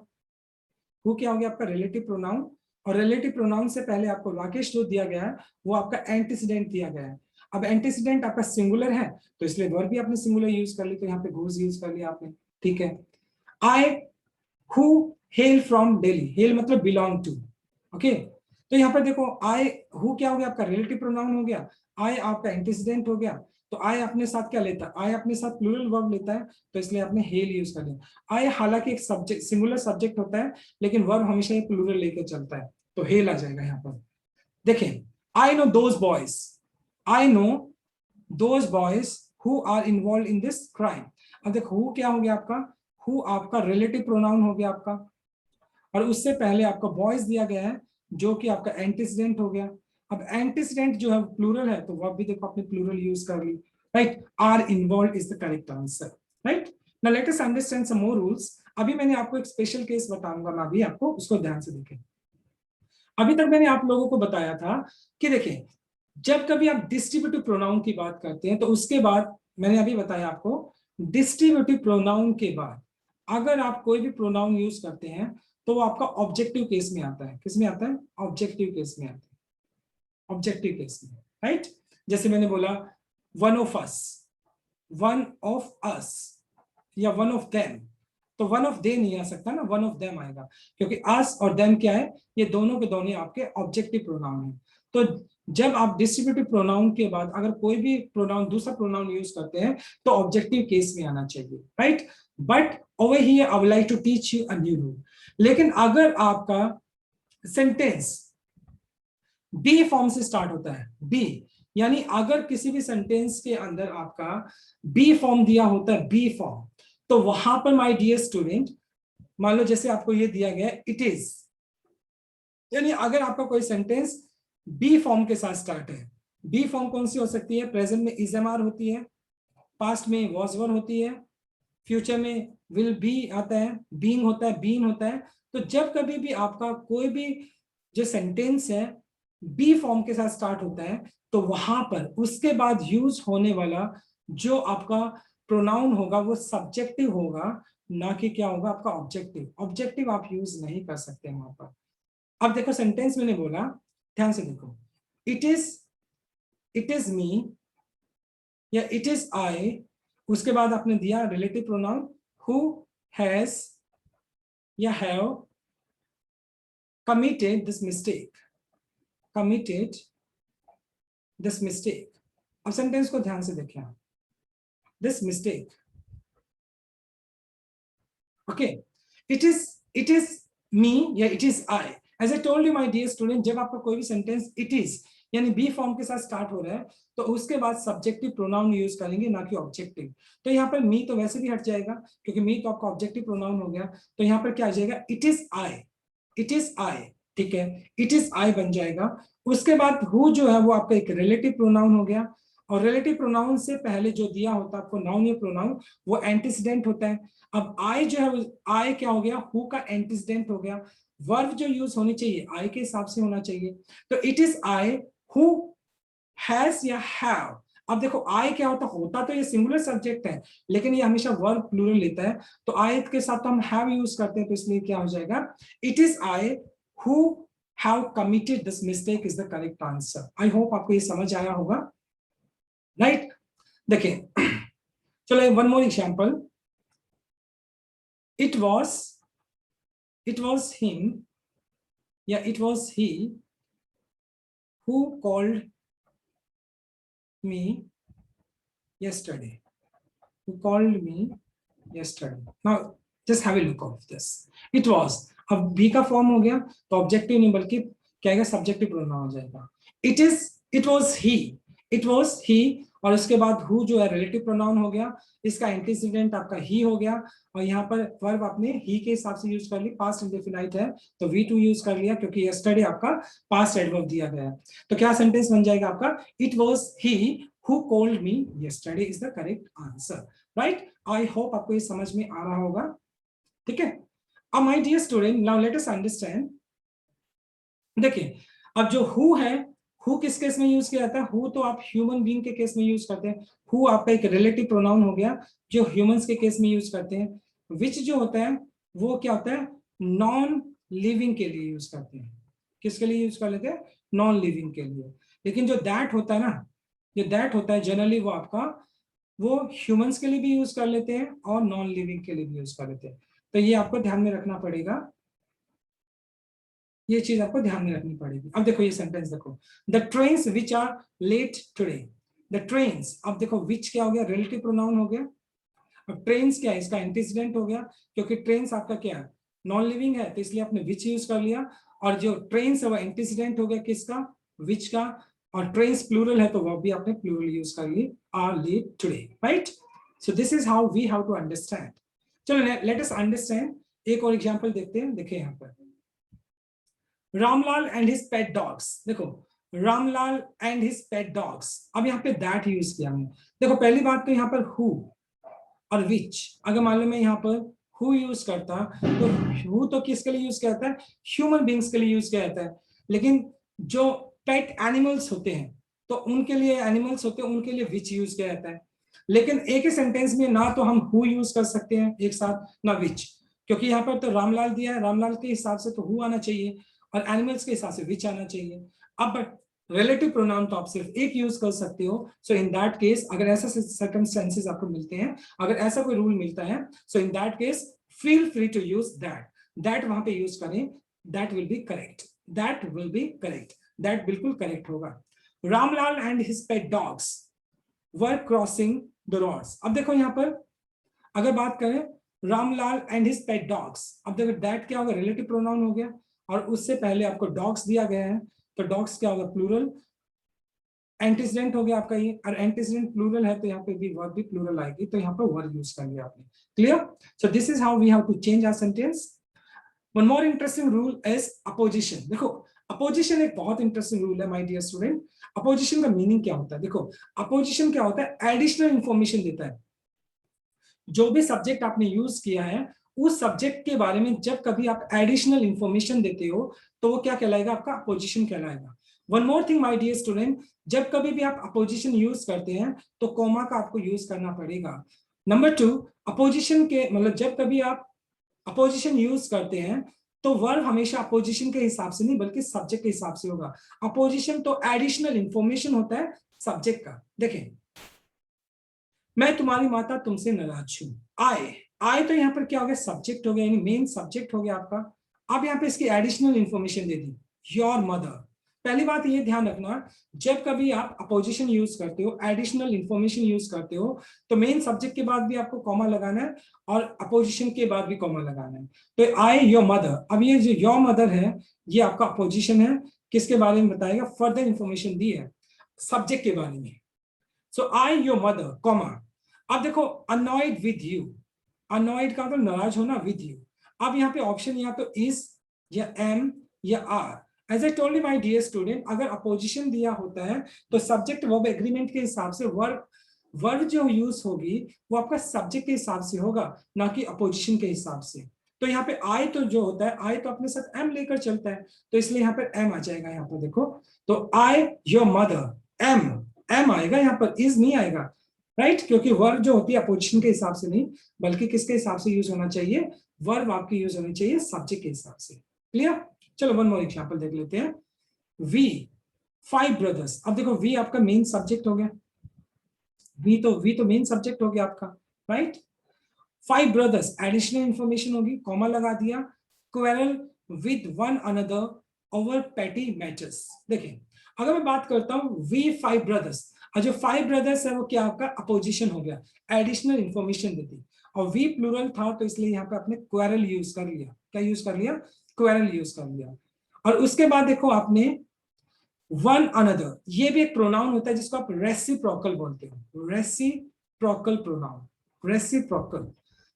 हु क्या हो गया आपका रिलेटिव प्रोनाउन, और रिलेटिव प्रोनाउन से पहले आपको राकेश जो दिया गया है वो आपका एंटीसीडेंट दिया गया है। अब एंटीसीडेंट आपका सिंगुलर है, तो इसलिए वर्ब भी आपने सिंगुलर यूज कर ली, तो यहाँ पे गोस यूज कर लिया आपने। ठीक है। I who hello from Delhi, hello मतलब बिलोंग टू। ओके, तो यहाँ पर देखो आई हु क्या हो गया आपका रिलेटिव प्रोनाउन हो गया, आई आपका एंटीसीडेंट हो गया, तो आई अपने साथ क्या लेता है, आई अपने साथ प्लूरल वर्ब लेता है, तो इसलिए आपने हेल यूज कर लिया। आई हालांकि एक सब्जेक्ट सिंगुलर सब्जेक्ट होता है, लेकिन वर्ब हमेशा ये प्लूरल लेकर चलता है, तो हेल आ जाएगा यहाँ पर। देखिए I know those boys, I know those boys who are involve in this crime. अब देखो हु क्या हो गया आपका, हु आपका रिलेटिव प्रोनाउन हो गया आपका, और उससे पहले आपका बॉयज दिया गया है जो कि आपका एंटीसीडेंट हो गया। अब एंटीसीडेंट जो है प्लूरल है, तो वर्ब भी देखो आपने प्लूरल यूज कर ली, right. Are involve is the correct answer, right. Now let us understand some more rules. अभी मैंने आपको एक स्पेशल केस बताऊंगा, मैं अभी आपको उसको ध्यान से देखें। अभी तक मैंने आप लोगों को बताया था कि देखें, जब कभी आप डिस्ट्रीब्यूटिव प्रोनाउन की बात करते हैं, तो उसके बाद मैंने अभी बताया आपको, डिस्ट्रीब्यूटिव प्रोनाउन के बाद अगर आप कोई भी प्रोनाउन यूज करते हैं, तो वो आपका ऑब्जेक्टिव केस में आता है। किस में आता है, ऑब्जेक्टिव केस में आता है, ऑब्जेक्टिव केस में, राइट। जैसे मैंने बोला one of us, one of us, या वन ऑफ देम, तो वन ऑफ दे नहीं आ सकता ना, वन ऑफ देम आएगा, क्योंकि अस और देम क्या है, ये दोनों के दोनों आपके ऑब्जेक्टिव प्रोनाउन है। तो जब आप डिस्ट्रीब्यूटिव प्रोनाउन के बाद अगर कोई भी प्रोनाउन दूसरा प्रोनाउन यूज करते हैं, तो ऑब्जेक्टिव केस में आना चाहिए, right. But over here I would like to teach you a new rule. लेकिन अगर आपका सेंटेंस बी फॉर्म से स्टार्ट होता है, बी, यानी अगर किसी भी सेंटेंस के अंदर आपका बी फॉर्म दिया होता है, बी फॉर्म, तो वहां पर माय डियर स्टूडेंट, मान लो जैसे आपको ये दिया गया है इट इज, यानी अगर आपका कोई सेंटेंस बी फॉर्म के साथ स्टार्ट है, बी फॉर्म कौन सी हो सकती है, प्रेजेंट में इज एम आर होती है, पास्ट में वॉज वर होती है, फ्यूचर में विल बी आता है, बीइंग होता है, बीन होता है। तो जब कभी भी आपका कोई भी जो सेंटेंस है बी फॉर्म के साथ स्टार्ट होता है, तो वहां पर उसके बाद यूज होने वाला जो आपका प्रोनाउन होगा वो सब्जेक्टिव होगा, ना कि क्या होगा आपका ऑब्जेक्टिव। ऑब्जेक्टिव आप यूज नहीं कर सकते वहां पर। अब देखो सेंटेंस मैंने बोला, ध्यान से देखो, इट इज मी या इट इज आई, उसके बाद आपने दिया रिलेटिव प्रोनाउन हु हैज या have committed this mistake, committed this mistake। अब सेंटेंस को ध्यान से देखिए, this mistake, okay, it is me या it is I। as I told you my dear student, जब आपका कोई भी सेंटेंस it is यानी बी फॉर्म के साथ स्टार्ट हो रहा है तो उसके बाद सब्जेक्टिव प्रोनाउन यूज करेंगे, ना कि ऑब्जेक्टिव। तो यहाँ पर मी तो वैसे भी हट जाएगा क्योंकि मी तो आपका ऑब्जेक्टिव प्रोनाउन हो गया। तो यहाँ पर क्या आ जाएगा, it is I, it is I, ठीक है, इट इज आई बन जाएगा। उसके बाद हु जो है वो आपका एक रिलेटिव प्रोनाउन हो गया, और रिलेटिव प्रोनाउन से पहले जो दिया होता है आपको नाउन या प्रोनाउन वो एंटीसीडेंट होता है। अब आई जो है आई क्या हो गया, हु का एंटीसीडेंट हो गया। वर्ब जो यूज होनी चाहिए आई के हिसाब से होना चाहिए। तो it is I who has या हैव। अब देखो आई क्या होता तो ये सिंगुलर सब्जेक्ट है, लेकिन ये हमेशा वर्ब प्लूरल लेता है। तो आई के साथ तो हम हैव यूज करते हैं, तो इसलिए क्या हो जाएगा, it is I who have committed this mistake is the correct answer. I hope आपको ये समझ आया होगा, राइट। देखिए चलो one more example, it was him या it was he who called me yesterday, who called me yesterday। now just have a look of this, it was, अब भी का फॉर्म हो गया तो ऑब्जेक्टिव नहीं बल्कि क्या आएगा, सब्जेक्टिव प्रोनाउन हो जाएगा। इट वाज ही और उसके बाद हु जो है रिलेटिव प्रोनाउन हो गया, इसका एंटीसीडेंट आपका ही हो गया, और यहाँ पर वर्ब आपने ही के हिसाब से यूज कर ली, पास्ट इंडेफिनाइट है तो V2 यूज कर लिया क्योंकि यस्टरडे आपका पास्ट एडवर्ब दिया गया है। तो क्या सेंटेंस बन जाएगा आपका, it was he who called me yesterday is the correct answer, right. I hope आपको ये समझ में आ रहा होगा, ठीक है। अब my dear student now let us understand. देखिए अब जो हु है, हु किस केस में यूज किया जाता है, हु तो आप ह्यूमन बीइंग के केस में यूज करते हैं। हु आपका एक रिलेटिव प्रोनाउन हो गया जो ह्यूमंस के केस में यूज करते हैं। विच जो होता है वो क्या होता है, नॉन लिविंग के लिए यूज करते हैं। किसके लिए यूज कर लेते हैं, नॉन लिविंग के लिए। लेकिन जो दैट होता है ना, जो दैट होता है जनरली वो आपका वो ह्यूमंस के लिए भी यूज कर लेते हैं और नॉन लिविंग के लिए भी यूज कर लेते हैं। तो ये आपको ध्यान में रखना पड़ेगा, ये चीज आपको ध्यान में रखनी पड़ेगी। अब देखो ये सेंटेंस देखो, the trains which are late today, the trains. अब देखो विच क्या हो गया, रिलेटिव प्रोनाउन हो गया। अब ट्रेन्स क्या है, इसका एंटीसीडेंट हो गया क्योंकि ट्रेन्स आपका क्या है, नॉन लिविंग है, तो इसलिए आपने विच यूज कर लिया। और जो ट्रेन्स है वो एंटीसीडेंट हो गया किसका, विच का। और ट्रेन्स प्लूरल है तो वो भी आपने प्लूरल यूज कर ली, are late today, right. So this is how we have to understand. चलो लेट अस अंडरस्टैंड, एक और एग्जांपल देखते हैं। देखिए यहाँ पर Ramlal and his pet dogs. देखो Ramlal and his pet dogs, अब यहाँ पे दैट यूज किया हमने। देखो पहली बात तो यहाँ पर हु और विच, अगर मान लो मैं यहाँ पर हु यूज करता तो हु तो किसके लिए यूज किया जाता है, ह्यूमन बींग्स के लिए यूज किया जाता है। लेकिन जो पेट एनिमल्स होते हैं तो उनके लिए, एनिमल्स होते हैं उनके लिए विच यूज किया जाता है। लेकिन एक ही सेंटेंस में ना तो हम हु यूज कर सकते हैं एक साथ, ना विच, क्योंकि यहाँ पर तो रामलाल दिया है, रामलाल के हिसाब से तो हु आना चाहिए और एनिमल्स के हिसाब से विच आना चाहिए। अब रिलेटिव प्रोनाउन तो आप सिर्फ एक यूज कर सकते हो। सो इन दैट केस अगर ऐसा सर्कमस्टेंसेस आपको मिलते हैं, अगर ऐसा कोई रूल मिलता है, so in that case feel free to use that. That वहां पे यूज करें, that will be correct, that will be correct, that बिल्कुल करेक्ट होगा। Ramlal and his pet dogs were crossing the roads. अब देखो यहाँ पर अगर बात करें Ramlal and his pet dogs, अब देखो दैट क्या होगा, रिलेटिव प्रोनाउन हो गया और उससे पहले आपको डॉग्स दिया गया है, तो डॉग्स क्या होगा, प्लूरल। एंटीसीडेंट हो गया आपका ये, और एंटीसीडेंट प्लूरल है तो यहाँ पे भी वर्ब भी प्लूरल आएगी, तो यहाँ पर वर्ब यूज कर लिया आपने। Clear. So this is how we have to change our sentence. One more interesting rule is apposition. देखो अपोजिशन एक बहुत इंटरेस्टिंग रूल है माय डियर स्टूडेंट। अपोजिशन का मीनिंग क्या होता है, देखो अपोजिशन क्या होता है, एडिशनल इंफॉर्मेशन देता है। जो भी सब्जेक्ट आपने यूज किया है उस सब्जेक्ट के बारे में जब कभी आप एडिशनल इंफॉर्मेशन देते हो तो वो क्या कहलाएगा, आपका अपोजिशन कहलाएगा। One more thing my dear student, जब कभी भी आप अपोजिशन यूज करते हैं तो कॉमा का आपको यूज करना पड़ेगा। नंबर 2, अपोजिशन के मतलब जब कभी आप अपोजिशन यूज करते हैं तो वर्ब हमेशा अपोजिशन के हिसाब से नहीं बल्कि सब्जेक्ट के हिसाब से होगा। अपोजिशन तो एडिशनल इंफॉर्मेशन होता है सब्जेक्ट का। देखें, मैं तुम्हारी माता तुमसे नाराज हूं। आए तो यहाँ पर क्या हो गया, सब्जेक्ट हो गया, यानी मेन सब्जेक्ट हो गया आपका। अब यहाँ पे इसकी additional information they the, your mother. पहली बात ये ध्यान रखना, जब कभी आप अपोजिशन यूज करते हो, एडिशनल इंफॉर्मेशन यूज करते हो, तो मेन सब्जेक्ट के बाद भी आपको कॉमा लगाना है और अपोजिशन के बाद भी कॉमा लगाना है। तो आई योर मदर, अब ये जो योर मदर है ये आपका अपोजिशन है, किसके बारे में बताएगा, फर्दर इंफॉर्मेशन दी है सब्जेक्ट के बारे में। सो आई योर मदर कॉमा। अब देखो अनॉयड विद यू, अनॉयड का मतलब नाराज होना, विद यू। अब यहाँ पे ऑप्शन या तो इज या एम या are. As I told you my dear student, अगर अपोजिशन दिया होता है तो सब्जेक्ट वर्ब एग्रीमेंट के हिसाब से वर्ब जो यूज होगी वो आपका सब्जेक्ट के हिसाब से होगा, ना कि अपोजिशन के हिसाब से। तो यहाँ पे आई तो जो होता है, आई तो अपने साथ एम लेकर चलता है, तो इसलिए यहाँ पर एम आ जाएगा। यहाँ पर देखो, तो आई योर मदर, एम आएगा, यहाँ पर इज नहीं आएगा, राइट क्योंकि वर्ब जो होती है अपोजिशन के हिसाब से नहीं बल्कि किसके हिसाब से यूज होना चाहिए, वर्ब आपकी यूज होनी चाहिए सब्जेक्ट के हिसाब से। क्लियर? चलो वन मोर एग्जांपल देख लेते हैं। We 5 brothers. अब देखो वी आपका मेन सब्जेक्ट हो गया, वी तो मेन सब्जेक्ट हो गया आपका, राइट। 5 ब्रदर्स एडिशनल इंफॉर्मेशन होगी, कॉमा लगा दिया। Quarrel with one another over पेटी मैटर्स। देखिए अगर मैं बात करता हूं वी 5 ब्रदर्स, और जो 5 ब्रदर्स है वो क्या आपका अपोजिशन हो गया, एडिशनल इंफॉर्मेशन देती, और वी प्लूरल था तो इसलिए यहाँ पे आपने क्वेरल यूज कर लिया। क्या यूज कर लिया, क्वेरल यूज कर लिया। और उसके बाद देखो आपने वन अनदर, ये भी एक प्रोनाउन होता है जिसको आप रेसिप्रोकल बोलते हो, रेसिप्रोकल प्रोनाउन, रेसिप्रोकल।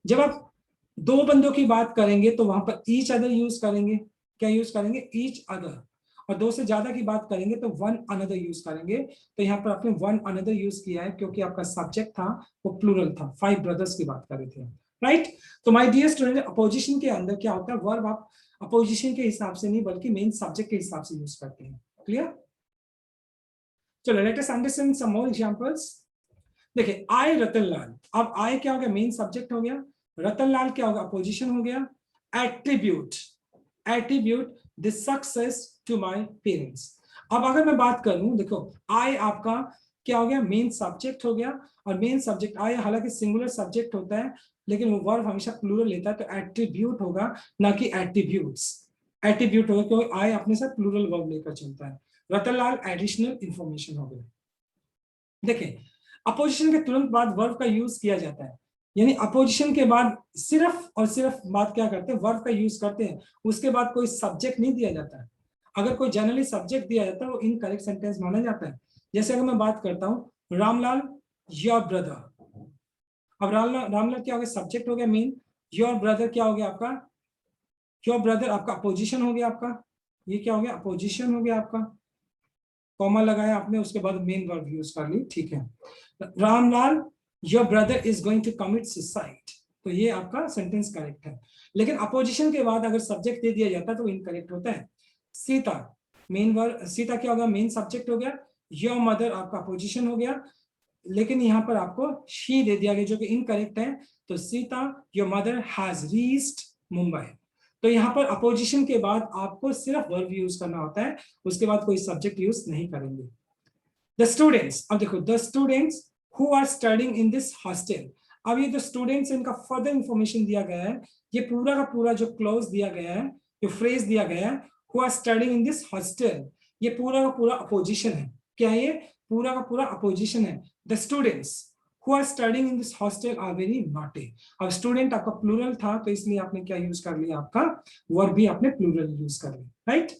जब आप दो बंदों की बात करेंगे तो वहां पर ईच अदर यूज करेंगे, क्या यूज करेंगे, ईच अदर। और दो से ज्यादा की बात करेंगे तो वन अनदर यूज करेंगे। तो यहाँ पर आपने वन अनदर यूज किया है क्योंकि आपका सब्जेक्ट था वो प्लूरल था, 5 ब्रदर्स की बात कर रहे थे, राइट। तो माय डियर स्टूडेंट, अपोजिशन के अंदर क्या होता है, वर्ब आप अपोजिशन के हिसाब से नहीं बल्कि मेन सब्जेक्ट के हिसाब से यूज करते हैं। क्लियर? चलो let us understand some more examples. देखिए आई रतनलाल, अब आई क्या हो गया, मेन सब्जेक्ट हो गया, रतनलाल क्या होगा, अपोजिशन हो गया। Attribute, attribute the success to my parents. अब अगर मैं बात करूं, देखो आई आपका क्या हो गया, मेन सब्जेक्ट हो गया, और मेन सब्जेक्ट आई हालांकि सिंगुलर सब्जेक्ट होता है लेकिन वो वर्ब हमेशा प्लूरल लेता है, तो एट्रीब्यूट होगा ना कि एट्रीब्यूट्स। एट्रीब्यूट होगा क्योंकि आई अपने साथ प्लूरल वर्ब लेकर चलता है। रतनलाल एडिशनल इंफॉर्मेशन हो गया। देखिए अपोजिशन के तुरंत बाद वर्ब का यूज किया जाता है, यानी अपोजिशन के बाद सिर्फ और सिर्फ बात क्या करते हैं, वर्ब का यूज करते हैं, उसके बाद कोई सब्जेक्ट नहीं दिया जाता है। अगर कोई जनरली सब्जेक्ट दिया जाता है वो इनकरेक्ट सेंटेंस माना जाता है। जैसे अगर मैं बात करता हूं रामलाल योर ब्रदर, अब रामलाल क्या हो गया, सब्जेक्ट हो गया मेन, योर ब्रदर क्या हो गया आपका, योर ब्रदर आपका अपोजिशन हो गया आपका, ये क्या हो गया, अपोजिशन हो गया आपका, कॉमा लगाया आपने, उसके बाद मेन वर्ब यूज कर ली, ठीक है। Ramlal your brother is going to commit suicide, तो ये आपका सेंटेंस करेक्ट है। लेकिन अपोजिशन के बाद अगर सब्जेक्ट दे दिया जाता है तो इनकरेक्ट होता है। सीता, मेन वर्ब, सीता क्या होगा, मेन सब्जेक्ट हो गया, योर मदर आपका अपोजिशन हो गया, लेकिन यहाँ पर आपको शी दे दिया गया जो कि इनकरेक्ट है। तो Sita your mother has reached Mumbai, तो यहाँ पर अपोजिशन के बाद आपको सिर्फ वर्ब यूज करना होता है, उसके बाद कोई सब्जेक्ट यूज नहीं करेंगे। द स्टूडेंट्स, अब देखो the students who are studying in this hostel, अब ये जो स्टूडेंट्स इनका फर्दर इंफॉर्मेशन दिया गया है, ये पूरा का पूरा जो क्लॉज दिया गया है, जो फ्रेज दिया गया है, who are studying in this hostel, ये पूरा का पूरा अपोजिशन है। क्या ये पूरा का पूरा अपोजिशन है। The students who are studying in this hostel are very naughty। अब स्टूडेंट आपका प्लूरल था तो इसलिए आपने क्या यूज कर लिया, आपका वर्ब भी आपने प्लूरल यूज कर लिया, राइट।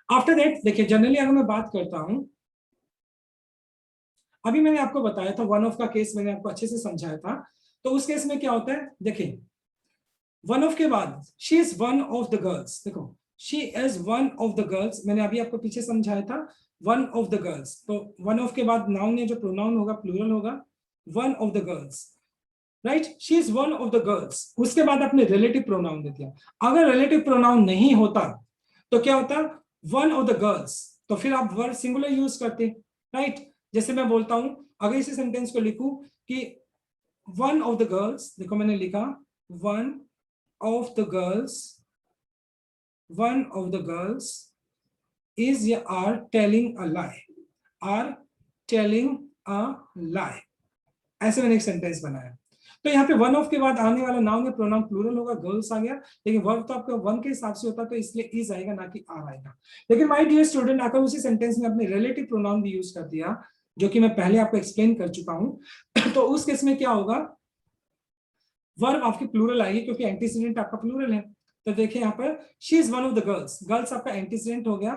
आफ्टर दैट देखिए जनरली अगर मैं बात करता हूं, अभी मैंने आपको बताया था वन ऑफ का केस मैंने आपको अच्छे से समझाया था, तो उस केस में क्या होता है, देखिए वन ऑफ के बाद she is one of the girls, देखो she is one of the girls, मैंने अभी आपको पीछे समझाया था वन ऑफ द गर्ल्स, तो वन ऑफ के बाद नाउन है जो प्रोनाउन होगा प्लूरल होगा, one of the girls. Right, she is one of the girls, उसके बाद आपने रिलेटिव प्रोनाउन दे दिया। अगर रिलेटिव प्रोनाउन नहीं होता तो क्या होता, वन ऑफ द गर्ल्स, तो फिर आप वर्ब सिंगुलर यूज करते, राइट। जैसे मैं बोलता हूं, अगर इसी सेंटेंस को लिखूं कि वन ऑफ द गर्ल्स, देखो मैंने लिखा one of the girls, one of the girls is या are telling a lie, are telling a lie, ऐसे मैंने एक सेंटेंस बनाया। तो यहाँ पे वन ऑफ के बाद आने वाला नाउन या प्रोनाउन प्लूरल होगा, गर्ल्स आ गया, लेकिन वर्ब तो आपका वन के हिसाब से होता है, तो इसलिए इज आएगा ना कि आर आएगा। लेकिन माय डियर स्टूडेंट, अगर उसी सेंटेंस में अपने रिलेटिव प्रोनाउन भी यूज कर दिया, जो कि मैं पहले आपको एक्सप्लेन कर चुका हूं, तो उस केस में क्या होगा, वर्ब आपकी प्लूरल आएगी, क्योंकि एंटीसीडेंट आपका प्लूरल है। तो देखिए यहाँ पर she is one of the girls, girls आपका एंटीसीडेंट हो गया,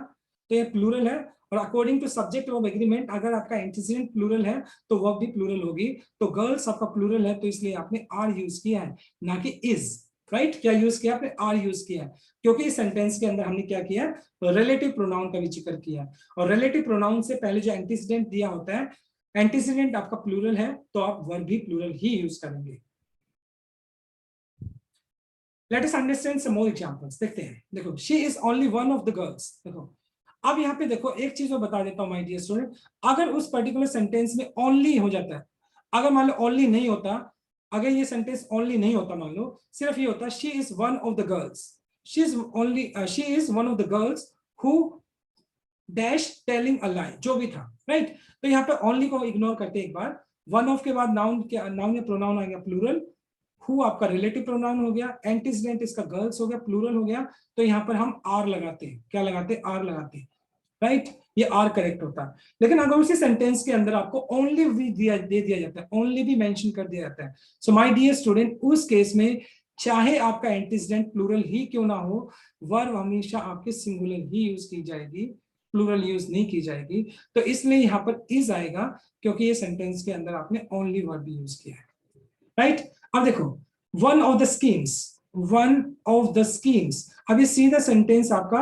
तो ये प्लूरल है, और according to subject verb agreement, अगर आपका एंटीसीडेंट प्लूरल है तो वर्ब भी प्लूरल होगी। तो गर्ल्स आपका प्लूरल है, तो इसलिए आपने आर यूज किया है, ना कि इज, राइट। क्या यूज किया आपने, आर यूज किया है, क्योंकि इस सेंटेंस के अंदर हमने क्या किया, रिलेटिव प्रोनाउन का भी जिक्र किया, और रिलेटिव प्रोनाउन से पहले जो एंटीसीडेंट दिया होता है, एंटीसीडेंट आपका प्लूरल है, तो आप वर्ब भी प्लूरल ही यूज करेंगे। Let us understand some more examples. देखते हैं, देखो she is only one of the girls, देखो अब यहाँ पे देखो एक चीज मैं बता देता हूँ माय डियर स्टूडेंट, अगर उस पर्टिकुलर सेंटेंस में ओनली हो जाता है, अगर मान लो ओनली नहीं होता, अगर ये सेंटेंस ओनली नहीं होता, मान लो सिर्फ ये होता she is one of the girls, she is only, she is one of the girls who dash telling a lie, जो भी था, राइट। तो यहाँ पे ओनली को इग्नोर करते एक बार, वन ऑफ के बाद नाउन के, नाउन या प्रोनाउन आ गया प्लूरल, हु आपका रिलेटिव प्रोनाउन हो गया, एंटीसीडेंट इसका गर्ल्स हो गया, प्लूरल हो गया, तो यहाँ पर हम आर लगाते हैं, क्या लगाते हैं, आर लगाते हैं, राइट। ये आर करेक्ट होता है। लेकिन अगर उसी सेंटेंस के अंदर आपको ओनली भी दे दिया जाता है, ओनली भी मेंशन कर दिया जाता है, सो माय डियर स्टूडेंट, उस केस में चाहे आपका एंटीसीडेंट प्लूरल ही क्यों ना हो, वर्ब हमेशा आपके सिंगुलर ही यूज की जाएगी, प्लूरल यूज नहीं की जाएगी। तो इसलिए यहाँ पर इज आएगा, क्योंकि ये सेंटेंस के अंदर आपने ओनली वर्ब यूज किया है, राइट। अब देखो one of the schemes, one of the schemes, अब ये सीधा सेंटेंस आपका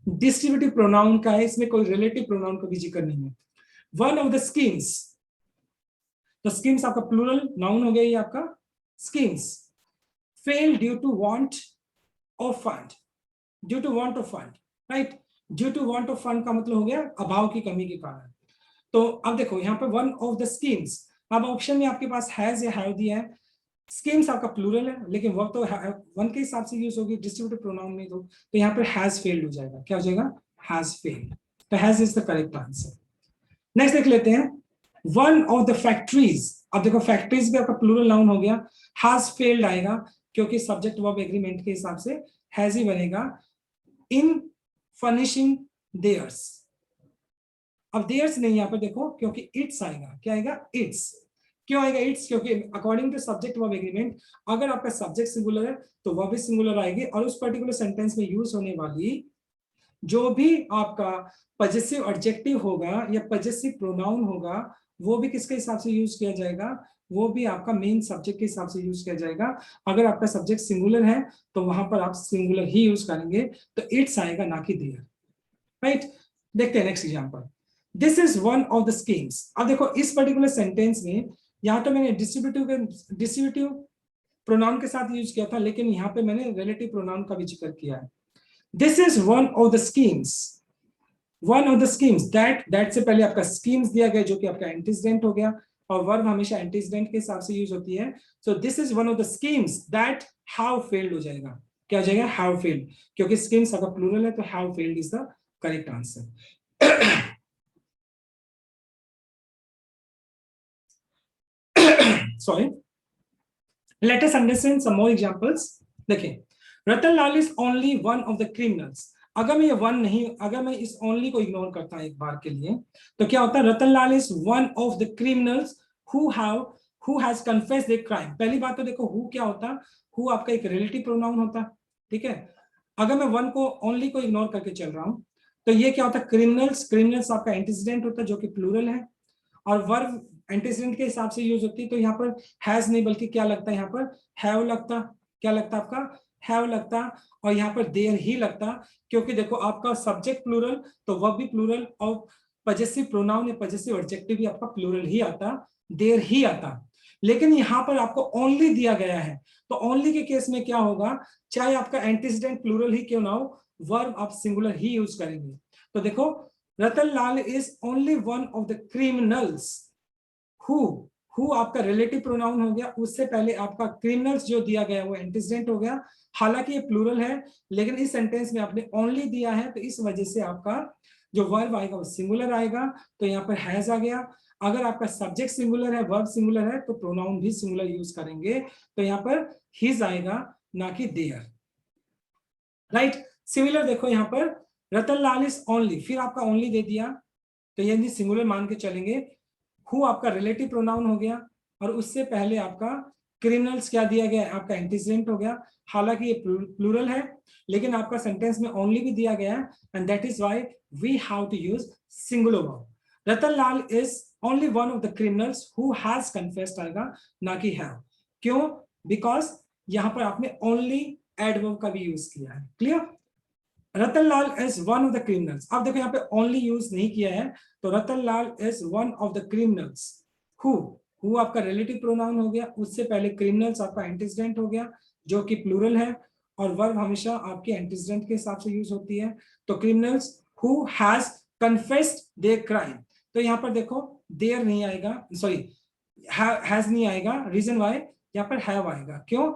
डिस्ट्रीब्यूटिव प्रोनाउन का है, इसमें कोई रिलेटिव प्रोनाउन का भी जिक्र नहीं है। वन ऑफ द स्कीम्स, तो स्कीम्स आपका प्लूरल नाउन हो गया ये आपका, schemes fail due to want of fund, due to want of fund, right. Due to want of fund का मतलब हो गया अभाव की कमी के कारण। तो अब देखो यहाँ पे वन ऑफ द स्कीम्स, अब ऑप्शन में आपके पास हैज या हैव दिया है, स्कीम्स आपका प्लूरल है, लेकिन वर्ब तो वन के हिसाब से यूज होगी, डिस्ट्रीब्यूटिव प्रोनाउन में, तो यहाँ पर हैज फेल्ड हो जाएगा, क्या हो जाएगा, हैज फेल्ड, तो has is the correct answer. Next देख लेते हैं, वन ऑफ द फैक्ट्रीज, अब देखो फैक्ट्रीज भी आपका प्लूरल नाउन हो गया, हैज फेल्ड आएगा, क्योंकि सब्जेक्ट वर्ब एग्रीमेंट के हिसाब से हैज ही बनेगा, इन फर्निशिंग देयर्स, अब देयर्स नहीं यहाँ पर देखो, क्योंकि इट्स आएगा, क्या आएगा, इट्स, क्यों आएगा इट्स, क्योंकि according to subject verb agreement, अगर आपका सब्जेक्ट सिंगुलर है तो वर्ब भी सिंगुलर आएगी, और उस पर्टिकुलर सेंटेंस में यूज होने वाली जो भी आपका पजेसिव एडजेक्टिव होगा या पजेसिव प्रोनाउन होगा, वो भी किसके हिसाब से यूज किया जाएगा, वो भी आपका मेन सब्जेक्ट के हिसाब से यूज किया जाएगा। अगर आपका सब्जेक्ट सिंगुलर है तो वहां पर आप सिंगुलर ही यूज करेंगे, तो इट्स आएगा ना कि देयर, राइट। देखते हैं next example, this is one of the schemes. अब देखो इस पर्टिकुलर सेंटेंस में यहाँ तो मैंने डिस्ट्रीब्यूटिव प्रोनाउन के साथ यूज किया था, लेकिन यहाँ पे मैंने रिलेटिव प्रोनाउन का भी जिक्र किया है। This is one of the schemes, one of the schemes, that से पहले आपका स्कीम्स दिया गया, जो कि आपका एंटीसीडेंट हो गया, और वर्ब हमेशा एंटीसीडेंट के हिसाब से यूज होती है। सो this is one of the schemes that have failed हो जाएगा, क्या हो जाएगा, हैव फेल्ड, क्योंकि स्कीम्स अगर प्लूरल है तो have failed is the correct answer. Sorry, let us understand some more examples. देखिए, रतन लाल is only one of the criminals, अगर मैं ये वन नहीं, अगर मैं इस ओनली को इग्नोर करता हूं एक बार के लिए, तो क्या होता है, Ratan Lal is one of the criminals who has confessed the crime. पहली बात तो देखो हु क्या होता, हु आपका एक रिलेटिव प्रोनाउन होता, ठीक है। अगर मैं वन को ओनली को इग्नोर करके चल रहा हूं, तो ये क्या होता है, क्रिमिनल्स, क्रिमिनल्स आपका एंटीसीडेंट होता है, जो कि प्लूरल है, और वर्ब एंटीसीडेंट के हिसाब से यूज होती है, तो यहाँ पर हैज नहीं बल्कि क्या लगता है, यहाँ पर हैव लगता, क्या लगता आपका, हैव लगता, और यहाँ पर देयर ही लगता, क्योंकि देखो आपका सब्जेक्ट प्लूरल तो वर्ब भी प्लूरल, और पजेसिव प्रोनाउन या पजेसिव एडजेक्टिव भी आपका प्लूरल ही आता, देयर ही आता। लेकिन यहाँ पर आपको ओनली दिया गया है, तो ओनली के केस में क्या होगा, चाहे आपका एंटीसीडेंट प्लूरल ही क्यों ना हो, वर्ब आप सिंगुलर ही यूज करेंगे। तो देखो, Ratan Lal is only one of the criminals who आपका रिलेटिव प्रोनाउन हो गया, उससे पहले आपका क्रिमिनल्स जो दिया गया वो एंटीसीडेंट हो गया। हालांकि ये प्लूरल है, लेकिन इस सेंटेंस में आपने ओनली दिया है, तो इस वजह से आपका जो वर्ब आएगा वो सिंगुलर आएगा, तो यहाँ पर हैज आ गया। अगर आपका सब्जेक्ट सिंगुलर है, वर्ब सिंगुलर है, तो प्रोनाउन भी सिंगुलर यूज करेंगे, तो यहाँ पर हिज आएगा, ना कि देयर। राइट, सिमिलर देखो यहाँ पर रतन लाल इज ओनली, फिर आपका ओनली दे दिया, तो ये सिंगुलर मान के चलेंगे। हु आपका रिलेटिव प्रोनाउन हो गया, और उससे पहले आपका क्रिमिनल्स क्या दिया गया है, आपका एंटीसीडेंट हो गया। हालांकि ये प्लूरल है, लेकिन आपका सेंटेंस में ओनली भी दिया गया है, and that is why we have to use singular verb. Ratan Lal is only one of the criminals who has confessed आएगा, ना कि हैव। क्यों? बिकॉज यहां पर आपने ओनली एडवर्ब का भी यूज किया है। Clear? Ratan Lal is one of the criminals, अब देखो यहाँ पे ओनली यूज नहीं किया है, तो Ratan Lal is one of the criminals who आपका रिलेटिव प्रोनाउन हो गया, उससे पहले क्रिमिनल्स आपका एंटीसीडेंट हो गया, जो कि प्लूरल है, और वर्ब हमेशा आपके एंटीसीडेंट के हिसाब से यूज होती है। तो criminals who has confessed their crime, तो यहाँ पर देखो देयर नहीं आएगा, सॉरी हैज नहीं आएगा, रीजन वाई यहाँ पर हैव आएगा। क्यों?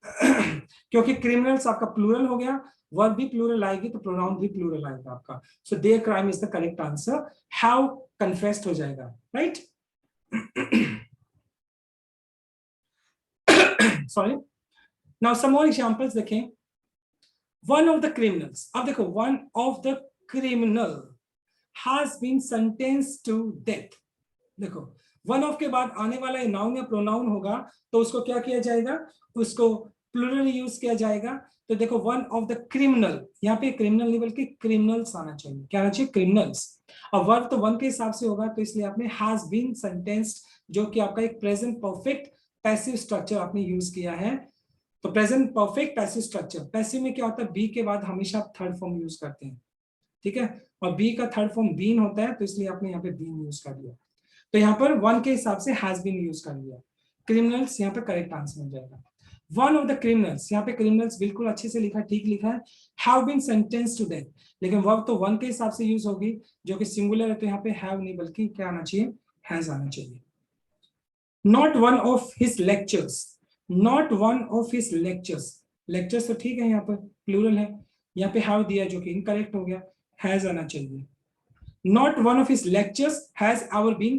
क्योंकि क्रिमिनल्स आपका प्लूरल हो गया, वर्ब भी प्लूरल आएगी, तो प्रोनाउन भी प्लूरल आएगा आपका। So their crime is the correct answer, have confessed हो जाएगा। Right, sorry. Now some more examples देखें। वन ऑफ द क्रिमिनल्स, अब देखो one of the criminal has been sentenced to death. देखो वन ऑफ के बाद आने वाला नाउन या प्रोनाउन होगा, तो उसको क्या किया जाएगा, उसको प्लूरल यूज किया जाएगा। तो देखो वन ऑफ द क्रिमिनल, यहाँ पे क्रिमिनल नहीं बल्कि क्रिमिनल्स आना चाहिए। क्या आना चाहिए? क्रिमिनल्स। और वर्ब तो वन के हिसाब से होगा, तो इसलिए आपने हैज बीन सेंटेंस्ड, जो कि आपका एक प्रेजेंट परफेक्ट पैसिव स्ट्रक्चर आपने यूज किया है। तो present perfect passive structure, passive में क्या होता है, बी के बाद हमेशा आप थर्ड फॉर्म यूज करते हैं, ठीक है, और बी का थर्ड फॉर्म बीन होता है, तो इसलिए आपने यहाँ पे बीन यूज कर दिया। तो यहाँ पर वन के हिसाब से हैज बीन यूज कर लिया, क्रिमिनल्स यहाँ पे करेक्ट आंसर हो जाएगा। वन ऑफ द क्रिमिनल्स, यहाँ पे क्रिमिनल्स बिल्कुल अच्छे से लिखा, ठीक लिखा है, have been sentenced to death, लेकिन वर्ब तो वन के हिसाब से यूज होगी, जो कि सिंगुलर है, तो यहाँ पे हैव नहीं बल्कि क्या आना चाहिए, हैज आना चाहिए। Not one of his lectures, not one of his lectures, lectures तो ठीक है, यहाँ पर प्लूरल है, यहाँ पे हैव दिया जो कि इनकरेक्ट हो गया, हैज आना चाहिए। Not one of his lectures has ever been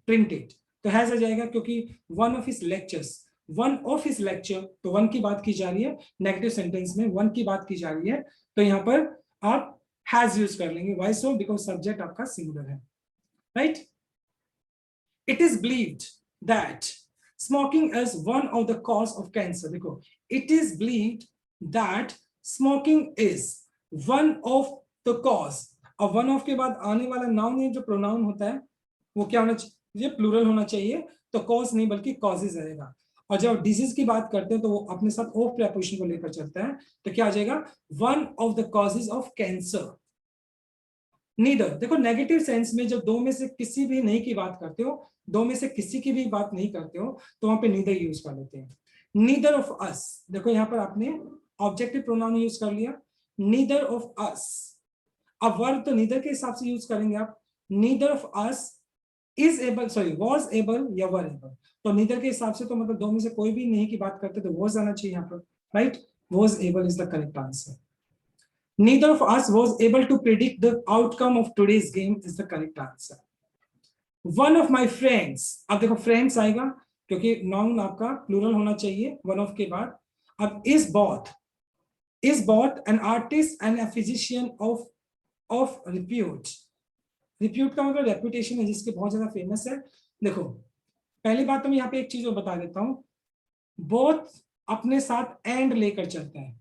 printed, तो हैज आ जाएगा, क्योंकि one of his lectures, one of his lecture, तो वन की बात की जा रही है, नेगेटिव सेंटेंस में वन की बात की जा रही है, तो यहाँ पर आप हैज यूज कर लेंगे। Why so? बिकॉज सब्जेक्ट आपका सिंगुलर है। Right, it is believed that smoking is one of the cause of cancer. देखो, it is believed that smoking is one of the cause, और वन ऑफ के बाद आने वाला नाउन या जो प्रोनाउन होता है वो क्या होना चाहिए, प्लूरल होना चाहिए, तो कॉज नहीं बल्कि कॉजेज रहेगा। और जब डिजीज की बात करते हैं तो वो अपने साथ ऑफ प्रीपोजिशन को लेकर चलता है, तो क्या आ जाएगा, one of the causes of cancer. Neither, देखो नेगेटिव सेंस में जब दो में से किसी भी नहीं की बात करते हो, दो में से किसी की भी बात नहीं करते हो, तो वहां पे नीदर यूज कर लेते हैं। नीदर ऑफ अस, देखो यहाँ पर आपने ऑब्जेक्टिव प्रोनाउन यूज कर लिया, नीदर ऑफ अस। अब वर्ब तो नीदर के हिसाब से यूज करेंगे आप, neither of us is able, sorry was able या वर एबल, तो नीदर के हिसाब से तो मतलब दो में से कोई भी नहीं की बात करते, तो वॉज आना चाहिए यहाँ पर। Right, was able is the correct answer. Neither of us was able to predict the outcome of today's game is the correct answer. One of my friends, अब देखो friends आएगा क्योंकि noun आपका plural होना चाहिए one of के बाद। अब is both an artist and a physician of repute. Repute का मतलब reputation है, जिसके बहुत ज्यादा फेमस है। देखो पहली बात तो मैं यहाँ पे एक चीज और बता देता हूँ, both अपने साथ and लेकर चलता है,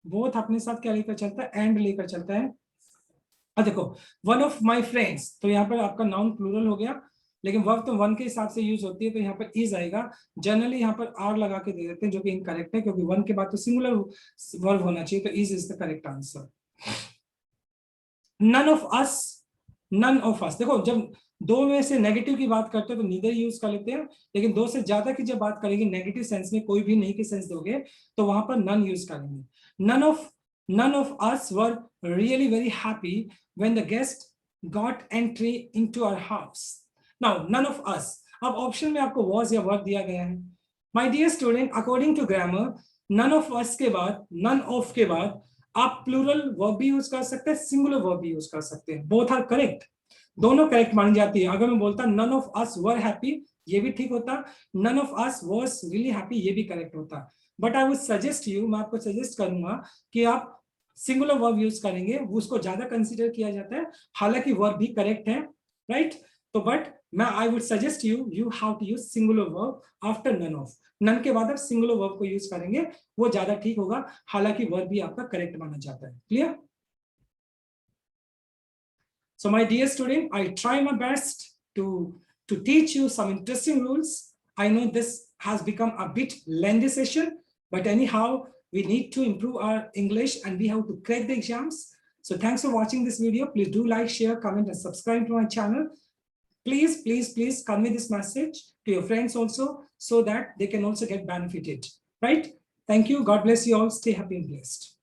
बोथ अपने साथ क्या लेकर चलता है, एंड लेकर चलता है। अब देखो वन ऑफ माय फ्रेंड्स, तो यहाँ पर आपका नाउन प्लूरल हो गया, लेकिन वर्ब तो वन के हिसाब से यूज होती है, तो यहाँ पर इज आएगा। जनरली यहाँ पर आर लगा के दे देते हैं, जो कि इनकरेक्ट है, क्योंकि वन के बाद तो सिंगुलर वर्ब होना चाहिए, तो is the correct answer. None of us, देखो जब दो में से नेगेटिव की बात करते हैं तो नीदर यूज कर लेते हैं, लेकिन दो से ज्यादा की जब बात करेंगे नेगेटिव सेंस में, कोई भी नहीं के सेंस दोगे तो वहां पर नन यूज करेंगे। none of us were really very happy when the guest got entry into our house. Now none of us, अब ऑप्शन में आपको was या were दिया गया है। My dear student, according to grammar, none of us के बाद, none of के बाद आप प्लूरल वर्ब भी यूज कर सकते हैं, सिंगुलर वर्ब भी यूज कर सकते हैं, बोथ आर करेक्ट, दोनों करेक्ट मानी जाती है। अगर मैं बोलता none of us were happy, ये भी ठीक होता, none of us was really happy, ये भी करेक्ट होता। But I would suggest you, मैं आपको सजेस्ट करूंगा कि आप सिंगुलर वर्ब यूज करेंगे, उसको ज्यादा कंसीडर किया जाता है, हालांकि वर्ब भी करेक्ट है, राइट। तो बट मैं I would suggest you how to use singular verb after none of, none के बाद आप सिंगुलर वर्ब को यूज करेंगे, वो ज्यादा ठीक होगा, हालांकि वर्ब भी आपका करेक्ट माना जाता है। Clear? So my dear student, I try my best to teach you some interesting rules. I know this has become a bit lengthy session, but anyhow, we need to improve our English and we have to crack the exams. So thanks for watching this video. Please do like, share, comment, and subscribe to my channel. Please, please, please convey this message to your friends also so that they can also get benefited, right? Thank you. God bless you all. Stay happy and blessed.